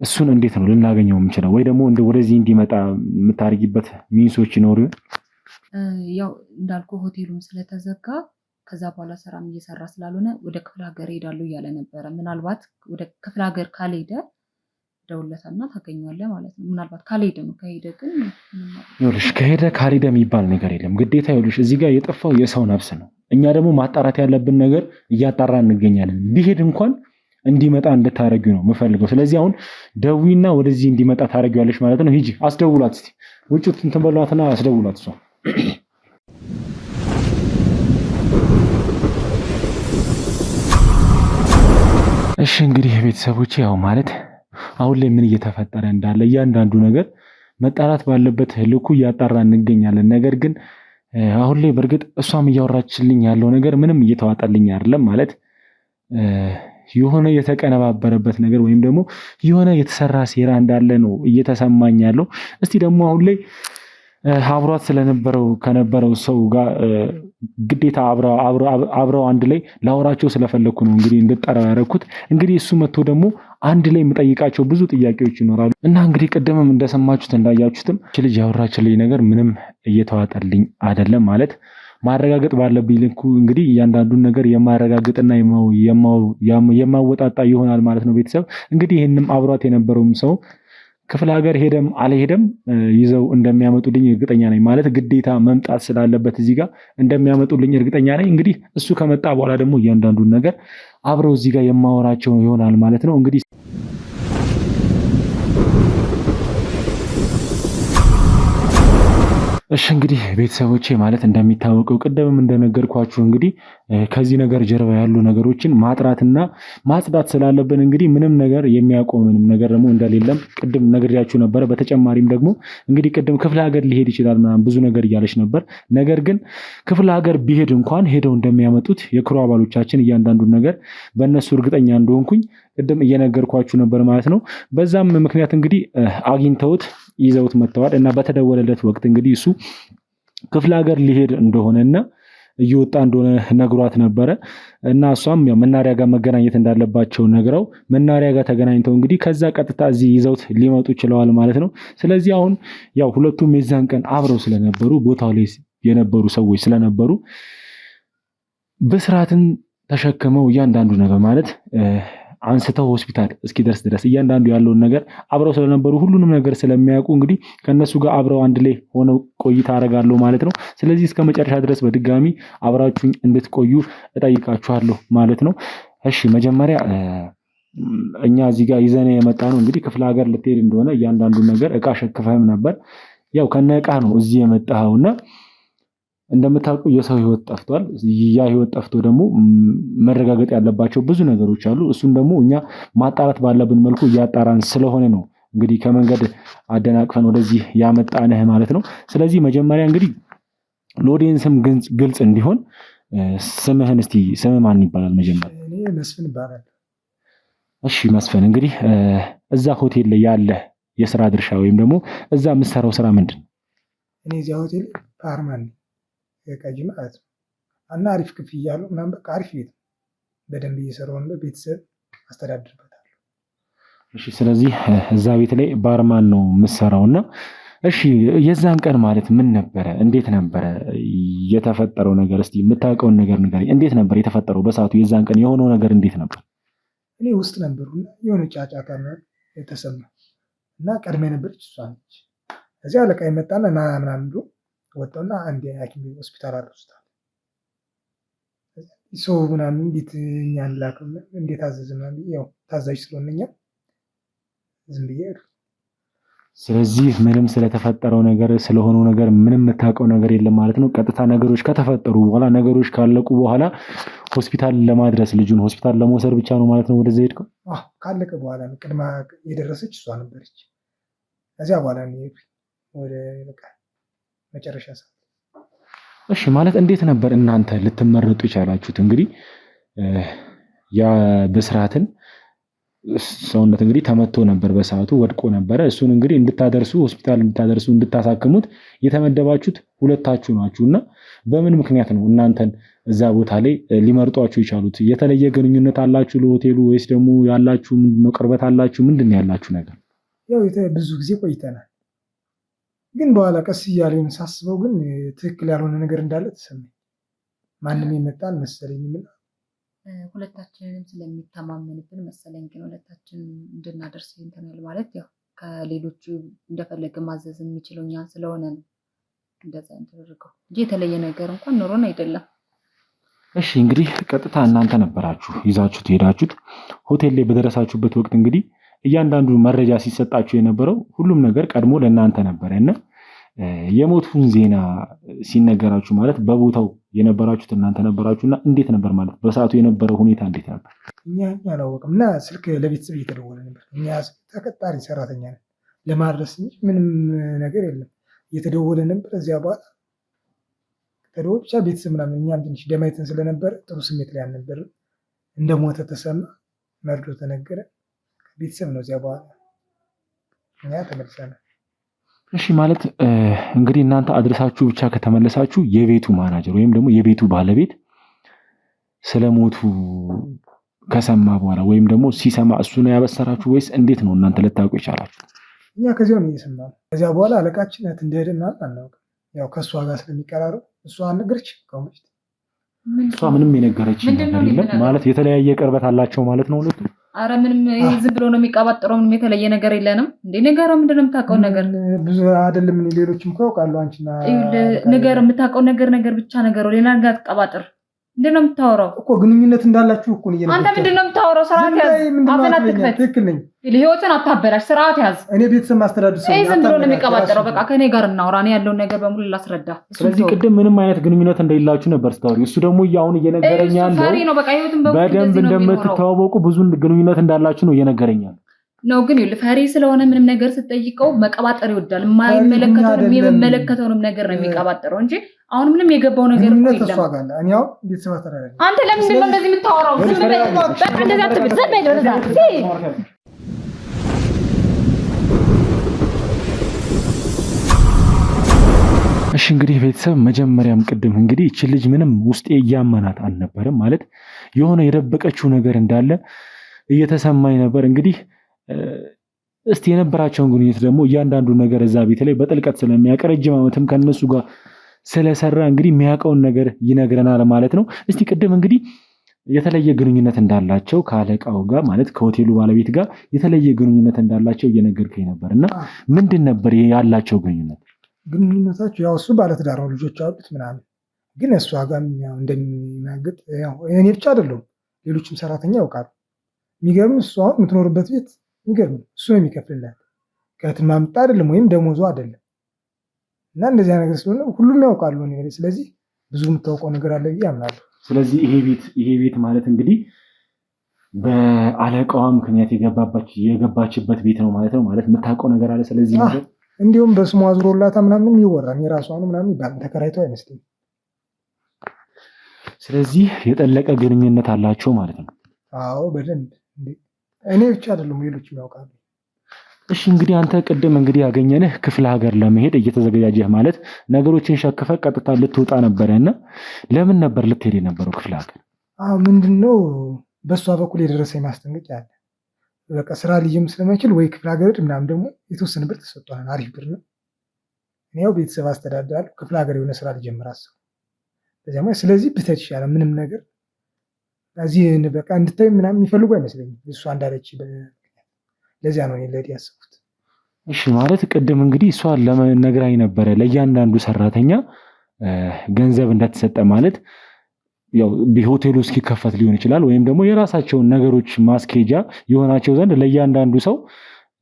እሱን እንዴት ነው ልናገኘው የምንችለው? ወይ ደግሞ ወደዚህ እንዲመጣ የምታርጊበት ሚንሶች ይኖሩ? ያው እንዳልኩ ሆቴሉም ስለተዘጋ ከዛ በኋላ ስራም እየሰራ ስላልሆነ ወደ ክፍለ ሀገር ሄዳለሁ እያለ ነበረ። ምናልባት ወደ ክፍለ ሀገር ካልሄደ ደውለታና ታገኘዋለህ ማለት ነው። ምናልባት ካልሄደ ነው። ከሄደ ግን ይኸውልሽ ካልሄደ የሚባል ነገር የለም። ግዴታ ይኸውልሽ እዚህ ጋር የጠፋው የሰው ነፍስ ነው። እኛ ደግሞ ማጣራት ያለብን ነገር እያጣራ እንገኛለን። ቢሄድ እንኳን እንዲመጣ እንድታረጊው ነው የምፈልገው። ስለዚህ አሁን ደዊና ወደዚህ እንዲመጣ ታረጊዋለሽ ማለት ነው። ሂጂ አስደውላት እስቲ። ውጭ እንትን በሏትና አስደውላት እሷ። እሺ እንግዲህ ቤተሰቦቼ ያው ማለት አሁን ላይ ምን እየተፈጠረ እንዳለ እያንዳንዱ ነገር መጣራት ባለበት ልኩ እያጣራ እንገኛለን። ነገር ግን አሁን ላይ በእርግጥ እሷም እያወራችልኝ ያለው ነገር ምንም እየተዋጣልኝ አይደለም። ማለት የሆነ የተቀነባበረበት ነገር ወይም ደግሞ የሆነ የተሰራ ሴራ እንዳለ ነው እየተሰማኝ ያለው። እስቲ ደግሞ አሁን ላይ አብሯት ከነበረው ሰው ጋር ግዴታ አብረው አንድ ላይ ላወራቸው ስለፈለኩ ነው እንግዲህ እንድጠራው ያደረኩት። እንግዲህ እሱ መጥቶ ደግሞ አንድ ላይ የምጠይቃቸው ብዙ ጥያቄዎች ይኖራሉ እና እንግዲህ ቅድምም እንደሰማችሁት እንዳያችሁትም ልጅ ያወራችልኝ ነገር ምንም እየተዋጠልኝ አይደለም። ማለት ማረጋገጥ ባለብኝ ልኩ እንግዲህ እያንዳንዱን ነገር የማረጋግጥና የማወጣጣ ይሆናል ማለት ነው። ቤተሰብ እንግዲህ ይህንም አብሯት የነበረውም ሰው ክፍለ ሀገር ሄደም አልሄደም ይዘው እንደሚያመጡልኝ እርግጠኛ ነኝ። ማለት ግዴታ መምጣት ስላለበት እዚህ ጋር እንደሚያመጡልኝ እርግጠኛ ነኝ። እንግዲህ እሱ ከመጣ በኋላ ደግሞ እያንዳንዱን ነገር አብረው እዚህ ጋር የማወራቸው ይሆናል ማለት ነው። እንግዲህ እሺ እንግዲህ ቤተሰቦቼ ማለት እንደሚታወቀው ቅድምም እንደነገርኳችሁ እንግዲህ ከዚህ ነገር ጀርባ ያሉ ነገሮችን ማጥራትና ማጽዳት ስላለብን እንግዲህ ምንም ነገር የሚያቆምንም ነገር ደግሞ እንደሌለም ቅድም ነግሬያችሁ ነበረ። በተጨማሪም ደግሞ እንግዲህ ቅድም ክፍለ ሀገር ሊሄድ ይችላል ምናምን ብዙ ነገር እያለች ነበር። ነገር ግን ክፍለ ሀገር ቢሄድ እንኳን ሄደው እንደሚያመጡት የክሩ አባሎቻችን እያንዳንዱን ነገር በእነሱ እርግጠኛ እንደሆንኩኝ ቅድም እየነገርኳችሁ ነበር ማለት ነው። በዛም ምክንያት እንግዲህ አግኝተውት ይዘውት መጥተዋል እና በተደወለለት ወቅት እንግዲህ እሱ ክፍለ ሀገር ሊሄድ እንደሆነና እየወጣ እንደሆነ ነግሯት ነበረ እና እሷም ያው መናሪያ ጋር መገናኘት እንዳለባቸው ነግረው መናሪያ ጋር ተገናኝተው እንግዲህ ከዛ ቀጥታ እዚህ ይዘውት ሊመጡ ችለዋል ማለት ነው። ስለዚህ አሁን ያው ሁለቱም የዛን ቀን አብረው ስለነበሩ ቦታው ላይ የነበሩ ሰዎች ስለነበሩ ብስራትን ተሸክመው እያንዳንዱ ነገር ማለት አንስተው ሆስፒታል እስኪደርስ ድረስ እያንዳንዱ ያለውን ነገር አብረው ስለነበሩ ሁሉንም ነገር ስለሚያውቁ እንግዲህ ከነሱ ጋር አብረው አንድ ላይ ሆነው ቆይታ አደርጋለሁ ማለት ነው። ስለዚህ እስከ መጨረሻ ድረስ በድጋሚ አብራችሁኝ እንድትቆዩ እጠይቃችኋለሁ ማለት ነው። እሺ መጀመሪያ እኛ እዚህ ጋር ይዘን የመጣ ነው እንግዲህ ክፍለ ሀገር ልትሄድ እንደሆነ እያንዳንዱ ነገር እቃ ሸክፈህም ነበር። ያው ከነ እቃ ነው እዚህ የመጣኸውና እንደምታውቁ የሰው ህይወት ጠፍቷል። ያ ህይወት ጠፍቶ ደግሞ መረጋገጥ ያለባቸው ብዙ ነገሮች አሉ። እሱን ደግሞ እኛ ማጣራት ባለብን መልኩ እያጣራን ስለሆነ ነው እንግዲህ ከመንገድ አደናቅፈን ወደዚህ ያመጣንህ ማለት ነው። ስለዚህ መጀመሪያ እንግዲህ ለኦዲየንስም ግልጽ እንዲሆን ስምህን እስቲ ስምህ ማን ይባላል? መጀመሪያ እኔ መስፍን ይባላል። እሺ መስፍን፣ እንግዲህ እዛ ሆቴል ላይ ያለ የስራ ድርሻ ወይም ደግሞ እዛ የምትሰራው ስራ ምንድን ነው? እኔ እዚያ ሆቴል ፓርማን ቀጅ ማለት ነው እና አሪፍ ክፍያ ያለው ምናምን በቃ አሪፍ ቤት በደንብ እየሰራሁ ነው። ቤተሰብ አስተዳድርበታለሁ። እሺ ስለዚህ እዛ ቤት ላይ ባርማን ነው የምትሰራው እና እሺ የዛን ቀን ማለት ምን ነበረ? እንዴት ነበረ የተፈጠረው ነገር? እስቲ የምታውቀውን ነገር ንገረኝ። እንዴት ነበር የተፈጠረው በሰዓቱ? የዛን ቀን የሆነው ነገር እንዴት ነበር? እኔ ውስጥ ነበሩና የሆነ ጫጫታ የተሰማ እና ቀድሜ ነበረች እሷ ነች። እዚያ አለቃ የመጣና ና ምናምን ብሎ ወጣውና አንድ ሐኪም ቤት ሆስፒታል አድርሶታል። ሰው ምናምን እንዴት እኛን ላክ እንዴት አዘዝ ምናምን ያው ታዛዥ ስለሆነ እኛ ዝም ብዬ ስለዚህ ምንም ስለተፈጠረው ነገር ስለሆነው ነገር ምንም የምታውቀው ነገር የለም ማለት ነው። ቀጥታ ነገሮች ከተፈጠሩ በኋላ ነገሮች ካለቁ በኋላ ሆስፒታል ለማድረስ ልጁን ሆስፒታል ለመውሰድ ብቻ ነው ማለት ነው ወደዛ ሄድከው? ካለቀ በኋላ ነው ቅድማ የደረሰች እሷ ነበረች። ከዚያ በኋላ ነው ወደ በቃ መጨረሻ ሰዓት። እሺ ማለት እንዴት ነበር እናንተ ልትመረጡ የቻላችሁት? እንግዲህ ያ ብስራትን ሰውነት እንግዲህ ተመቶ ነበር፣ በሰዓቱ ወድቆ ነበረ። እሱን እንግዲህ እንድታደርሱ ሆስፒታል እንድታደርሱ እንድታሳክሙት የተመደባችሁት ሁለታችሁ ናችሁና በምን ምክንያት ነው እናንተን እዛ ቦታ ላይ ሊመርጧችሁ የቻሉት? የተለየ ግንኙነት አላችሁ ለሆቴሉ ወይስ ደግሞ ያላችሁ ምንድነው ቅርበት አላችሁ? ምንድን ነው ያላችሁ ነገር? ያው ብዙ ጊዜ ቆይተናል፣ ግን በኋላ ቀስ እያለኝ ሳስበው ግን ትክክል ያልሆነ ነገር እንዳለ ተሰማኝ። ማንም የመጣ አልመሰለኝም። ሁለታችንንም ስለሚተማመንብን መሰለኝ ግን ሁለታችን እንድናደርስ ይንተናል ማለት ያው ከሌሎቹ እንደፈለገ ማዘዝ የሚችለው እኛን ስለሆነ ነው እንደዛ ተደረገው እንጂ የተለየ ነገር እንኳን ኖሮን አይደለም። እሺ እንግዲህ ቀጥታ እናንተ ነበራችሁ ይዛችሁ ትሄዳችሁት ሆቴል ላይ በደረሳችሁበት ወቅት እንግዲህ እያንዳንዱ መረጃ ሲሰጣችሁ የነበረው ሁሉም ነገር ቀድሞ ለእናንተ ነበረና የሞቱን ዜና ሲነገራችሁ ማለት በቦታው የነበራችሁት እናንተ ነበራችሁና እንዴት ነበር ማለት በሰዓቱ የነበረው ሁኔታ እንዴት ነበር? እኛ አላወቅም እና ስልክ ለቤተሰብ እየተደወለ ነበር። እኛ ተቀጣሪ ሰራተኛ ነን ለማድረስ እንጂ ምንም ነገር የለም። እየተደወለ ነበር። እዚያ በኋላ ተደወለ ብቻ ቤተሰብ ምናምን እኛም ትንሽ ደማይተን ስለነበረ ጥሩ ስሜት ላይ አልነበርም። እንደሞተ ተሰማ፣ መርዶ ተነገረ። ቤተሰብ ነው እዚያ በኋላ እኛ ተመልሰናል። እሺ ማለት እንግዲህ እናንተ አድረሳችሁ ብቻ ከተመለሳችሁ የቤቱ ማናጀር ወይም ደግሞ የቤቱ ባለቤት ስለሞቱ ከሰማ በኋላ ወይም ደግሞ ሲሰማ እሱ ነው ያበሰራችሁ ወይስ እንዴት ነው እናንተ ልታውቁ የቻላችሁ? እኛ ከዚያው ነው የሰማነው። ከዚያ በኋላ አለቃችን የት እንደሄደ ምናምን አናውቅም። ያው ከእሷ ጋር ስለሚቀራረብ እሷ አልነገረች ከሆነች እሷ ምንም የነገረች ነገር የለም ማለት የተለያየ ቅርበት አላቸው ማለት ነው ሁለቱ። አረ ምንም ዝም ብሎ ነው የሚቀባጥረው። ምንም የተለየ ነገር የለንም። እንዴ ነገር ምንድነው የምታውቀው ነገር? ብዙ አይደለም። ሌሎችም እኮ ያውቃሉ። አንቺና ነገር የምታውቀው ነገር ብቻ ነገር ሌላ ነገር አትቀባጥር። ምንድነው የምታወራው? እኮ ግንኙነት እንዳላችሁ እኮ ነው። አንተ ምንድነው የምታወራው? ስርዓት ያዝ። አፈና ትክፈት። ትክክል ነኝ። ህይወትን አታበላሽ። ስርዓት ያዝ። እኔ ቤተሰብ ማስተዳደር ሰው ዝም ብሎ ነው የሚቀባጥረው። በቃ ከኔ ጋር እናውራ። እኔ ያለውን ነገር በሙሉ ላስረዳ። ስለዚህ ቅድም ምንም አይነት ግንኙነት እንደሌላችሁ ነበር ስታወሪ። እሱ ደግሞ አሁን እየነገረኝ ያለው ፈሪ ነው። በቃ ህይወትን በሙሉ በደንብ እንደምትተዋወቁ ብዙ ግንኙነት እንዳላችሁ ነው እየነገረኝ ያለው ነው። ግን ፈሪ ስለሆነ ምንም ነገር ስትጠይቀው መቀባጠር ይወዳል። የማይመለከተውንም ነገር ነው የሚቀባጠረው እንጂ አሁን ምንም የገባው ነገር እኮ የለም። አንተ ለምንድን ነው እንደዚህ የምታወራው? በቃ እንደዛ አትብል። ዝም በል ወደዛ። እሺ እንግዲህ ቤተሰብ መጀመሪያም ቅድም እንግዲህ እቺ ልጅ ምንም ውስጤ እያመናት አልነበረም ማለት የሆነ የደበቀችው ነገር እንዳለ እየተሰማኝ ነበር። እንግዲህ እስቲ የነበራቸውን ግንኙነት ደግሞ እያንዳንዱ ነገር እዛ ቤት ላይ በጥልቀት ስለሚያውቅ ረጅም ዓመትም ከነሱ ጋር ስለሰራ እንግዲህ የሚያውቀውን ነገር ይነግረናል ማለት ነው። እስቲ ቅድም እንግዲህ የተለየ ግንኙነት እንዳላቸው ከአለቃው ጋር ማለት ከሆቴሉ ባለቤት ጋር የተለየ ግንኙነት እንዳላቸው እየነገርከኝ ነበር እና ምንድን ነበር ያላቸው ግንኙነት? ግንኙነታቸው ያው እሱ ባለትዳር ነው፣ ልጆች አሉት ምናምን። ግን እሷ ጋር እንደሚናገጥ እኔ ብቻ አይደለሁም ሌሎችም ሰራተኛ ያውቃሉ። የሚገርም እሷ የምትኖርበት ቤት የሚገርም እሱ ነው የሚከፍልላት፣ ከትማ ምጣ አይደለም ወይም ደሞዙ አይደለም። እና እንደዚያ ነገር ስለሆነ ሁሉም ያውቃሉ። ስለዚህ ብዙ የምታውቀው ነገር አለ ብዬ አምናለሁ። ስለዚህ ይሄ ቤት ማለት እንግዲህ በአለቃዋ ምክንያት የገባችበት ቤት ነው ማለት ነው። ማለት የምታውቀው ነገር አለ ስለዚህ ነገር እንዲሁም በስሟ አዙሮላታ ምናምን ይወራል። የራሷ ነው ምናምን ይባላል። ተከራይተው አይመስለኝም። ስለዚህ የጠለቀ ግንኙነት አላቸው ማለት ነው። አዎ በደንብ እኔ ብቻ አይደለም ሌሎችም ያውቃሉ። እሺ እንግዲህ አንተ ቅድም እንግዲህ ያገኘንህ ክፍለ ሀገር ለመሄድ እየተዘጋጀህ ማለት ነገሮችን ሸክፈ ቀጥታ ልትወጣ ነበረና ለምን ነበር ልትሄድ የነበረው ክፍለ ሀገር? ምንድነው በእሷ በኩል የደረሰኝ ማስጠንቀቂያ አለ። በቃ ስራ ልጅም ስለማይችል ወይ ክፍለ ሀገር ምናምን ደግሞ የተወሰነ ብር ተሰጥቷል። አሪፍ ብር ነው። እኔ ያው ቤተሰብ አስተዳድራለሁ። ክፍለ ሀገር የሆነ ስራ ልጀምር አስብ። ስለዚህ ብትሄድ ይሻላል። ምንም ነገር እዚህ በቃ እንድታይ ምናምን የሚፈልጉ አይመስለኝም። እሷ እንዳለች ለዚያ ነው እኔ ልሄድ ያሰብኩት። እሺ ማለት ቅድም እንግዲህ እሷ ለነግራኝ ነበረ ለእያንዳንዱ ሰራተኛ ገንዘብ እንደተሰጠ ማለት ያው ሆቴሉ እስኪከፈት ሊሆን ይችላል ወይም ደግሞ የራሳቸውን ነገሮች ማስኬጃ የሆናቸው ዘንድ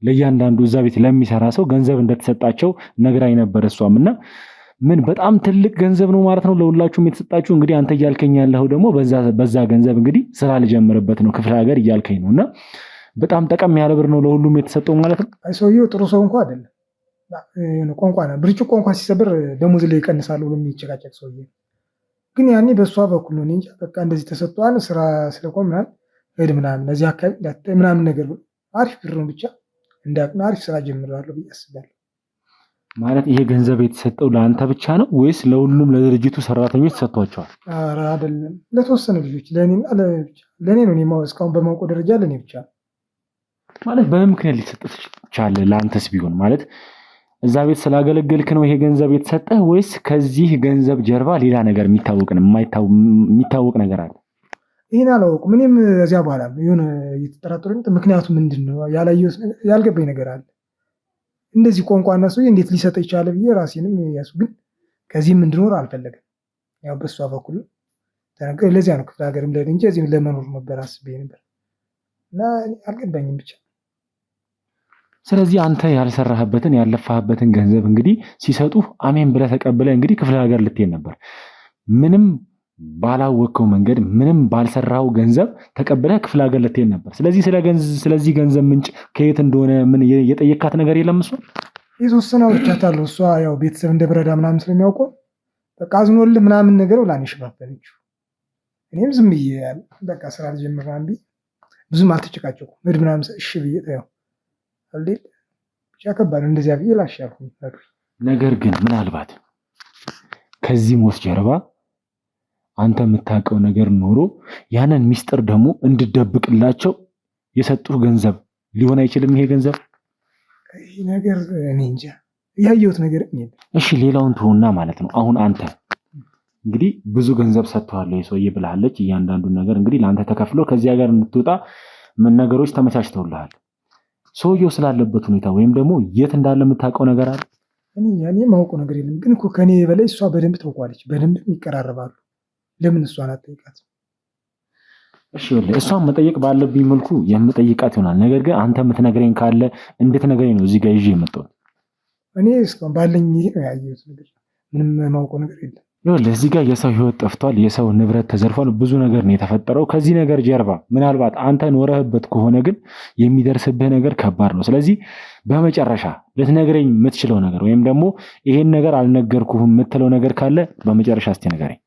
ለእያንዳንዱ እዛ ቤት ለሚሰራ ሰው ገንዘብ እንደተሰጣቸው ነግራኝ ነበር። እሷም እና ምን በጣም ትልቅ ገንዘብ ነው ማለት ነው ለሁላችሁም የተሰጣችሁ። እንግዲህ አንተ እያልከኝ ያለው ደግሞ በዛ ገንዘብ እንግዲህ ስራ ልጀምርበት ነው ክፍለ ሀገር እያልከኝ ነው እና በጣም ጠቀም ያለ ብር ነው ለሁሉም የተሰጠው ማለት ነው። ሰውየው ጥሩ ሰው እንኳን አይደለም። ቋንቋ ነው ብርጭቆ እንኳን ሲሰብር ደሞዝ ላይ ይቀንሳል ብሎ የሚጨቃጨቅ ሰውዬ። ግን ያኔ በእሷ በኩል ነው እንጂ በቃ እንደዚህ ተሰጥቷል ስራ ስለቆም ምናምን ሄድ ምናምን እዚህ አካባቢ ምናምን ነገር አሪፍ ብር ነው ብቻ እንዳቅም አሪፍ ስራ ጀምራለሁ ብዬ አስባለሁ። ማለት ይሄ ገንዘብ የተሰጠው ለአንተ ብቻ ነው ወይስ ለሁሉም ለድርጅቱ ሰራተኞች ተሰጥቷቸዋል? ኧረ አይደለም፣ ለተወሰኑ ልጆች ለእኔ ነው። እስካሁን በማውቀው ደረጃ ለእኔ ብቻ ማለት በምን ምክንያት ሊሰጥ ቻለ? ለአንተስ ቢሆን ማለት እዛ ቤት ስላገለገልክ ነው ይሄ ገንዘብ የተሰጠህ ወይስ ከዚህ ገንዘብ ጀርባ ሌላ ነገር የሚታወቅ ነገር አለ? ይህን አላወቁም። እኔም እዚያ በኋላ የሆነ እየተጠራጠሩኝ ምክንያቱ ምንድን ነው ያላየሁት ነገር ያልገባኝ ነገር አለ። እንደዚህ ቋንቋና ሰውዬ እንዴት ሊሰጥ ይቻለ ብዬ ራሴንም ያሱ ግን ከዚህም እንድኖር አልፈለገም። ያው በእሷ በኩል ተነገር። ለዚያ ነው ክፍለ ሀገርም ልሄድ እንጂ እዚህም ለመኖር ነበር አስቤ ነበር እና አልገባኝም ብቻ። ስለዚህ አንተ ያልሰራህበትን ያለፋህበትን ገንዘብ እንግዲህ ሲሰጡህ አሜን ብለህ ተቀብለህ እንግዲህ ክፍለ ሀገር ልትሄድ ነበር። ምንም ባላወቀው መንገድ ምንም ባልሰራው ገንዘብ ተቀብለህ ክፍለ ሀገር ልትሄድ ነበር። ስለዚህ ገንዘብ ምንጭ ከየት እንደሆነ ምን የጠየካት ነገር የለም? እሷ የተወሰነ አውርቻታለሁ። እሷ ያው ቤተሰብ እንደብረዳ ምናምን ስለሚያውቀው በቃ አዝኖልህ ምናምን ነገር ብላ ነው የሸፋፈነችው። እኔም ዝም ብዬ በቃ ስራ ልጀምር ምናምን ብዬ ብዙም አልተጨቃጨኩም። ሂድ ምናምን እሺ ብዬ ያው አልዴል ብቻ ከባድ እንደዚያ ብዬ ላሻልኩኝ። ነገር ግን ምናልባት ከዚህ ሞት ጀርባ አንተ የምታውቀው ነገር ኖሮ ያንን ሚስጥር ደግሞ እንድደብቅላቸው የሰጡህ ገንዘብ ሊሆን አይችልም? ይሄ ገንዘብ ይሄ ነገር እኔ እንጃ ያየሁት ነገር የለም። እሺ ሌላውን ተውና ማለት ነው አሁን አንተ እንግዲህ ብዙ ገንዘብ ሰጥተዋል የሰውዬ ብላለች። እያንዳንዱ ነገር እንግዲህ ለአንተ ተከፍሎ ከዚህ ሀገር እንድትወጣ ምን ነገሮች ተመቻችተውልሃል። ሰውየው ስላለበት ሁኔታ ወይም ደግሞ የት እንዳለ የምታውቀው ነገር አለ? እኔ የማውቀው ነገር የለም። ግን እኮ ከኔ በላይ እሷ በደንብ ታውቋለች። በደንብ ይቀራረባሉ። ለምን እሷን አትጠይቃት? እሺ እሷን መጠየቅ ባለብኝ መልኩ የምጠይቃት ይሆናል። ነገር ግን አንተ የምትነግረኝ ካለ እንድትነግረኝ ነው እዚህ ጋር ይዤ የመጣሁት። እኔ እስካሁን ባለኝ ይሄ ነው ያየሁት ነገር፣ ምንም የማውቀው ነገር የለም። እዚህ ጋር የሰው ህይወት ጠፍቷል፣ የሰው ንብረት ተዘርፏል፣ ብዙ ነገር ነው የተፈጠረው። ከዚህ ነገር ጀርባ ምናልባት አንተ ኖረህበት ከሆነ ግን የሚደርስብህ ነገር ከባድ ነው። ስለዚህ በመጨረሻ ልትነግረኝ የምትችለው ነገር ወይም ደግሞ ይሄን ነገር አልነገርኩህም የምትለው ነገር ካለ በመጨረሻ እስቲ ንገረኝ።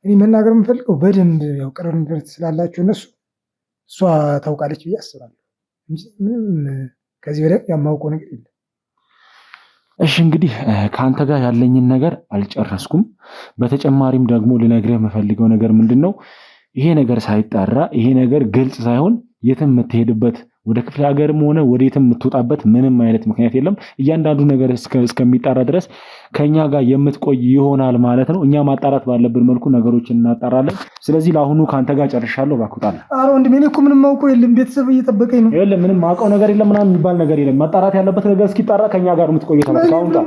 እኔ መናገር የምፈልገው በደንብ ያው ቅርብ ንብረት ስላላቸው እነሱ እሷ ታውቃለች ብዬ አስባለሁ እንጂ ምንም ከዚህ በላይ የማውቀው ነገር የለም። እሺ እንግዲህ ከአንተ ጋር ያለኝን ነገር አልጨረስኩም። በተጨማሪም ደግሞ ልነግርህ የምፈልገው ነገር ምንድነው፣ ይሄ ነገር ሳይጣራ ይሄ ነገር ግልጽ ሳይሆን የትም የምትሄድበት ወደ ክፍለ ሀገርም ሆነ ወደ የትም የምትወጣበት ምንም አይነት ምክንያት የለም። እያንዳንዱ ነገር እስከሚጣራ ድረስ ከኛ ጋር የምትቆይ ይሆናል ማለት ነው። እኛ ማጣራት ባለብን መልኩ ነገሮችን እናጣራለን። ስለዚህ ለአሁኑ ከአንተ ጋር ጨርሻለሁ። ባኩታል። ኧረ ወንድሜ እኔ እኮ ምንም አውቀው የለም፣ ቤተሰብ እየጠበቀኝ ነው። የለም ምንም አውቀው ነገር የለም፣ ምናምን የሚባል ነገር የለም። ማጣራት ያለበት ነገር እስኪጣራ ከኛ ጋር የምትቆይ ተባለ። አሁን ጋር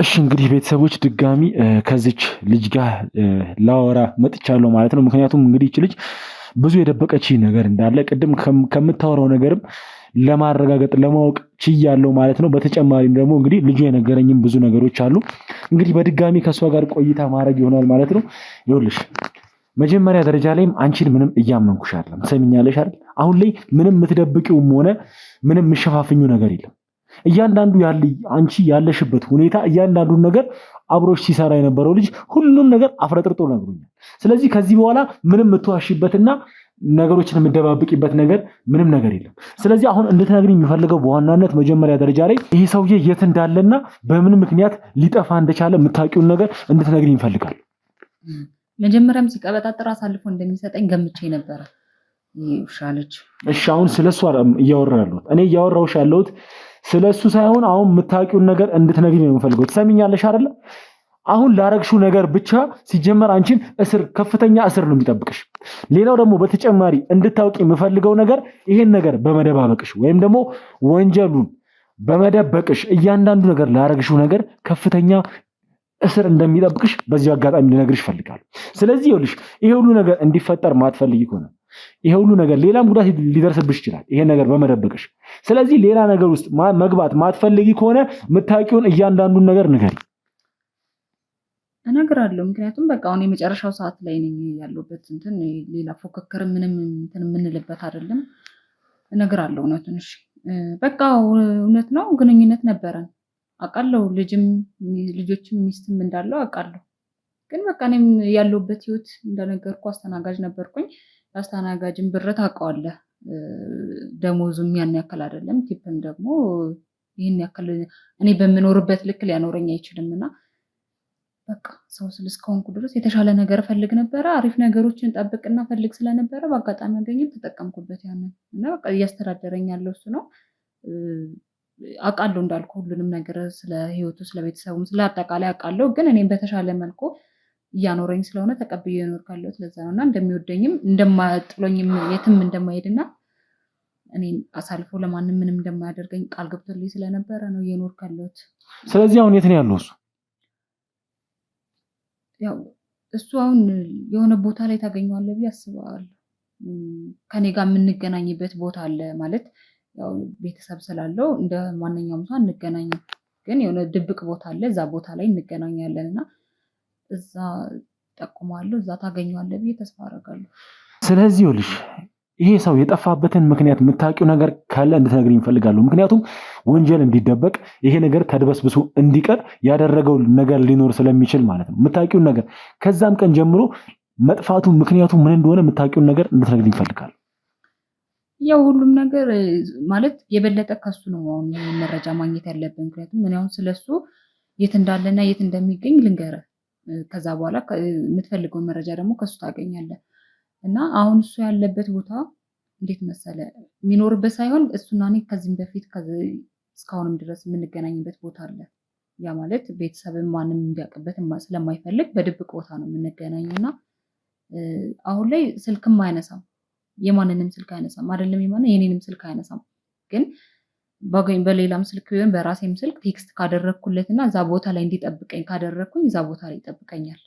እሺ እንግዲህ ቤተሰቦች ድጋሚ ከዚች ልጅ ጋር ላወራ መጥቻለሁ ማለት ነው። ምክንያቱም እንግዲህ እቺ ልጅ ብዙ የደበቀች ነገር እንዳለ ቅድም ከምታወራው ነገርም ለማረጋገጥ ለማወቅ ችያለሁ ማለት ነው። በተጨማሪም ደግሞ እንግዲህ ልጁ የነገረኝም ብዙ ነገሮች አሉ። እንግዲህ በድጋሚ ከሷ ጋር ቆይታ ማድረግ ይሆናል ማለት ነው። ይኸውልሽ መጀመሪያ ደረጃ ላይም አንቺን ምንም እያመንኩሽ አይደለም። ሰሚኛለሽ አይደል? አሁን ላይ ምንም የምትደብቂውም ሆነ ምንም የምትሸፋፍኙ ነገር የለም። እያንዳንዱ አንቺ ያለሽበት ሁኔታ እያንዳንዱን ነገር አብሮሽ ሲሰራ የነበረው ልጅ ሁሉም ነገር አፍረጥርጦ ነግሮኛል። ስለዚህ ከዚህ በኋላ ምንም የምትዋሽበትና ነገሮችን የምትደባብቂበት ነገር ምንም ነገር የለም። ስለዚህ አሁን እንድትነግሪኝ የሚፈልገው በዋናነት መጀመሪያ ደረጃ ላይ ይሄ ሰውዬ የት እንዳለና በምን ምክንያት ሊጠፋ እንደቻለ የምታውቂውን ነገር እንድትነግሪኝ ይፈልጋል። መጀመሪያም ሲቀበጣጥር አሳልፎ እንደሚሰጠኝ ገምቼ ነበረ። ይሻለች። እሺ አሁን ስለሱ እያወራሁ ያለሁት እኔ እያወራሁሽ ያለሁት ስለሱ ሳይሆን አሁን የምታውቂውን ነገር እንድትነግሪኝ ነው የምፈልገው። ትሰሚኛለሽ አይደለ? አሁን ላረግሽው ነገር ብቻ ሲጀመር አንቺን ከፍተኛ እስር ነው የሚጠብቅሽ። ሌላው ደግሞ በተጨማሪ እንድታውቂ የምፈልገው ነገር ይሄን ነገር በመደባበቅሽ ወይም ደግሞ ወንጀሉን በመደበቅሽ እያንዳንዱ ነገር ላረግሽው ነገር ከፍተኛ እስር እንደሚጠብቅሽ በዚህ አጋጣሚ ልነግርሽ እፈልጋለሁ። ስለዚህ ይኸውልሽ ይሄ ሁሉ ነገር እንዲፈጠር ማትፈልጊ ከሆነ ይሄ ሁሉ ነገር ሌላም ጉዳት ሊደርስብሽ ይችላል ይሄ ነገር በመደበቅሽ። ስለዚህ ሌላ ነገር ውስጥ መግባት ማትፈልጊ ከሆነ የምታውቂውን እያንዳንዱን ነገር ንገሪ። እነግራለሁ። ምክንያቱም በቃ አሁን የመጨረሻው ሰዓት ላይ ነኝ ያለሁበት። ሌላ ፎክክር ምንም የምንልበት አይደለም። እነግራለሁ እውነቱን። እሺ በቃ እውነት ነው፣ ግንኙነት ነበረን አውቃለሁ። ልጆችም ሚስትም እንዳለው አውቃለሁ። ግን በቃ እኔም ያለሁበት ህይወት እንደነገርኩ አስተናጋጅ ነበርኩኝ። አስተናጋጅን ብር ታውቀዋለህ፣ ደሞዙም ያን ያክል አይደለም። ቲፕም ደግሞ ይህን ያክል እኔ በምኖርበት ልክ ሊያኖረኝ አይችልምና በቃ ሰው እስከሆንኩ ድረስ የተሻለ ነገር ፈልግ ነበረ። አሪፍ ነገሮችን ጠብቅና ፈልግ ስለነበረ በአጋጣሚ ያገኘሁት ተጠቀምኩበት። ያንን እና በቃ እያስተዳደረኝ ያለው እሱ ነው። አውቃለሁ እንዳልኩ ሁሉንም ነገር ስለ ህይወቱ፣ ስለ ቤተሰቡም፣ ስለ አጠቃላይ አውቃለሁ። ግን እኔም በተሻለ መልኩ እያኖረኝ ስለሆነ ተቀብዬ እኖር ካለሁት ለዛ ነውና እንደሚወደኝም እንደማጥሎኝም የትም እንደማይሄድና እኔን አሳልፎ ለማንም ምንም እንደማያደርገኝ ቃል ገብቶልኝ ስለነበረ ነው እየኖር ካለሁት። ስለዚህ አሁን የት ነው ያለው እሱ? ያው እሱ አሁን የሆነ ቦታ ላይ ታገኘዋለህ ብዬ አስባለሁ። ከኔ ጋር የምንገናኝበት ቦታ አለ ማለት ያው ቤተሰብ ስላለው እንደ ማንኛውም ሰው አንገናኝም። ግን የሆነ ድብቅ ቦታ አለ፣ እዛ ቦታ ላይ እንገናኛለን እና እዛ ጠቁማለሁ፣ እዛ ታገኘዋለህ ብዬ ተስፋ አደርጋለሁ። ስለዚህ ይኸውልሽ ይሄ ሰው የጠፋበትን ምክንያት የምታውቂው ነገር ካለ እንድትነግሪኝ እፈልጋለሁ። ምክንያቱም ወንጀል እንዲደበቅ ይሄ ነገር ተድበስብሶ እንዲቀር ያደረገው ነገር ሊኖር ስለሚችል ማለት ነው። የምታውቂውን ነገር ከዛም ቀን ጀምሮ መጥፋቱ ምክንያቱ ምን እንደሆነ የምታውቂውን ነገር እንድትነግሪኝ እፈልጋለሁ። ያው ሁሉም ነገር ማለት የበለጠ ከሱ ነው አሁን መረጃ ማግኘት ያለብን። ምክንያቱም ምን አሁን ስለሱ የት እንዳለና የት እንደሚገኝ ልንገርህ። ከዛ በኋላ የምትፈልገው መረጃ ደግሞ ከሱ ታገኛለህ። እና አሁን እሱ ያለበት ቦታ እንዴት መሰለ የሚኖርበት ሳይሆን እሱና እኔ ከዚህም በፊት እስካሁንም ድረስ የምንገናኝበት ቦታ አለ። ያ ማለት ቤተሰብም ማንም እንዲያውቅበት ስለማይፈልግ በድብቅ ቦታ ነው የምንገናኘውና አሁን ላይ ስልክም አይነሳም፣ የማንንም ስልክ አይነሳም። አይደለም የኔንም ስልክ አይነሳም። ግን በሌላም ስልክ ቢሆን በራሴም ስልክ ቴክስት ካደረግኩለትና እዛ ቦታ ላይ እንዲጠብቀኝ ካደረግኩኝ እዛ ቦታ ላይ ይጠብቀኛል።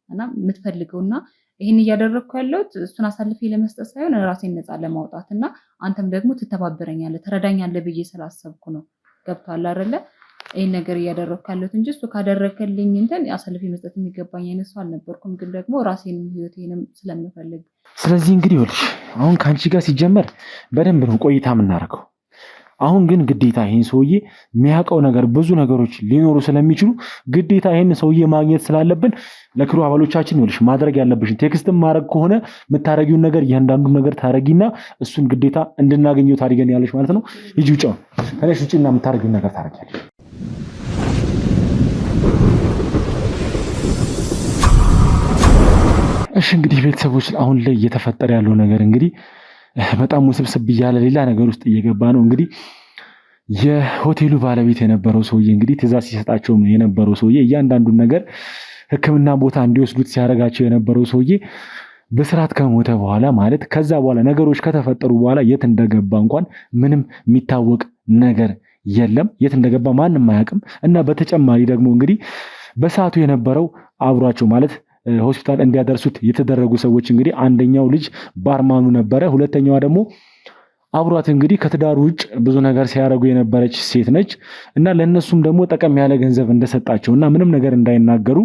እና የምትፈልገውና ይሄን እያደረግኩ ያለሁት እሱን አሳልፌ ለመስጠት ሳይሆን ራሴን ነፃ ለማውጣት እና አንተም ደግሞ ትተባበረኛለህ፣ ትረዳኛለህ ብዬ ስላሰብኩ ነው። ገብቶሃል አይደለ? ይሄን ነገር እያደረግኩ ያለሁት እንጂ እሱ ካደረገልኝ እንትን አሳልፌ መስጠት የሚገባኝ አይነት ሰው አልነበርኩም። ግን ደግሞ ራሴንም ህይወቴንም ስለምፈልግ ስለዚህ እንግዲህ ይኸውልሽ አሁን ከአንቺ ጋር ሲጀመር በደንብ ነው ቆይታ የምናደርገው። አሁን ግን ግዴታ ይሄን ሰውዬ የሚያውቀው ነገር ብዙ ነገሮች ሊኖሩ ስለሚችሉ ግዴታ ይሄን ሰውዬ ማግኘት ስላለብን ለክሩ አባሎቻችን ይኸውልሽ ማድረግ ያለብሽን ቴክስትም ማድረግ ከሆነ የምታረጊውን ነገር እያንዳንዱን ነገር ታረጊና እሱን ግዴታ እንድናገኘው ታሪገን ያለሽ ማለት ነው። ሂጂ ውጪ ነው ከነሽ ውጪና የምታረጊውን ነገር ታረጊያለሽ። እሺ እንግዲህ ቤተሰቦች አሁን ላይ እየተፈጠረ ያለው ነገር እንግዲህ በጣም ውስብስብ እያለ ሌላ ነገር ውስጥ እየገባ ነው። እንግዲህ የሆቴሉ ባለቤት የነበረው ሰውዬ እንግዲህ ትዕዛዝ ሲሰጣቸው የነበረው ሰውዬ እያንዳንዱን ነገር ሕክምና ቦታ እንዲወስዱት ሲያደርጋቸው የነበረው ሰውዬ በስርዓት ከሞተ በኋላ ማለት ከዛ በኋላ ነገሮች ከተፈጠሩ በኋላ የት እንደገባ እንኳን ምንም የሚታወቅ ነገር የለም። የት እንደገባ ማንም አያውቅም። እና በተጨማሪ ደግሞ እንግዲህ በሰዓቱ የነበረው አብሯቸው ማለት ሆስፒታል እንዲያደርሱት የተደረጉ ሰዎች እንግዲህ አንደኛው ልጅ ባርማኑ ነበረ፣ ሁለተኛዋ ደግሞ አብሯት እንግዲህ ከትዳሩ ውጭ ብዙ ነገር ሲያደርጉ የነበረች ሴት ነች። እና ለእነሱም ደግሞ ጠቀም ያለ ገንዘብ እንደሰጣቸው እና ምንም ነገር እንዳይናገሩ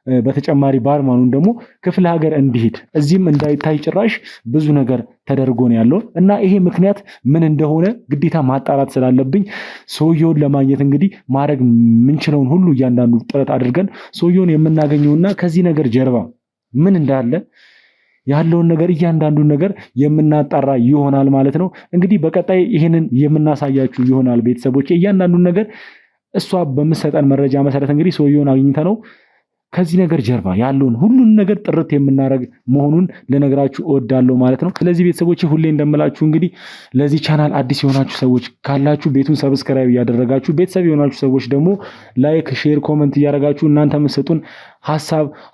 በተጨማሪ ባርማኑን ደግሞ ክፍለ ሀገር እንዲሄድ እዚህም እንዳይታይ ጭራሽ ብዙ ነገር ተደርጎ ነው ያለው። እና ይሄ ምክንያት ምን እንደሆነ ግዴታ ማጣራት ስላለብኝ ሰውየውን ለማግኘት እንግዲህ ማድረግ የምንችለውን ሁሉ እያንዳንዱ ጥረት አድርገን ሰውየውን የምናገኘውና ከዚህ ነገር ጀርባ ምን እንዳለ ያለውን ነገር እያንዳንዱን ነገር የምናጣራ ይሆናል ማለት ነው። እንግዲህ በቀጣይ ይሄንን የምናሳያችሁ ይሆናል ቤተሰቦች። እያንዳንዱን ነገር እሷ በምትሰጠን መረጃ መሰረት እንግዲህ ሰውየውን አግኝተነው ከዚህ ነገር ጀርባ ያለውን ሁሉን ነገር ጥርት የምናደርግ መሆኑን ልነግራችሁ እወዳለሁ ማለት ነው። ስለዚህ ቤተሰቦች ሁሌ እንደምላችሁ እንግዲህ ለዚህ ቻናል አዲስ የሆናችሁ ሰዎች ካላችሁ ቤቱን ሰብስክራይብ እያደረጋችሁ፣ ቤተሰብ የሆናችሁ ሰዎች ደግሞ ላይክ፣ ሼር፣ ኮመንት እያደረጋችሁ እናንተ የምትሰጡን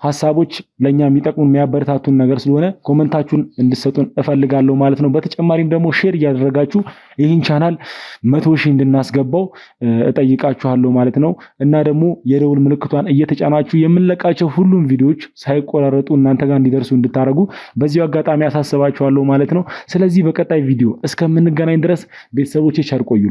ሀሳቦች ለኛ የሚጠቅሙን የሚያበረታቱን ነገር ስለሆነ ኮመንታችሁን እንድትሰጡን እፈልጋለሁ ማለት ነው። በተጨማሪም ደግሞ ሼር እያደረጋችሁ ይህን ቻናል 100,000 እንድናስገባው እጠይቃችኋለሁ ማለት ነው። እና ደግሞ የደውል ምልክቷን እየተጫናችሁ የምንለቃቸው ሁሉም ቪዲዮዎች ሳይቆራረጡ እናንተ ጋር እንዲደርሱ እንድታደርጉ በዚሁ አጋጣሚ አሳስባችኋለሁ ማለት ነው። ስለዚህ በቀጣይ ቪዲዮ እስከምንገናኝ ድረስ ቤተሰቦቼ ቸር ቆዩልኝ።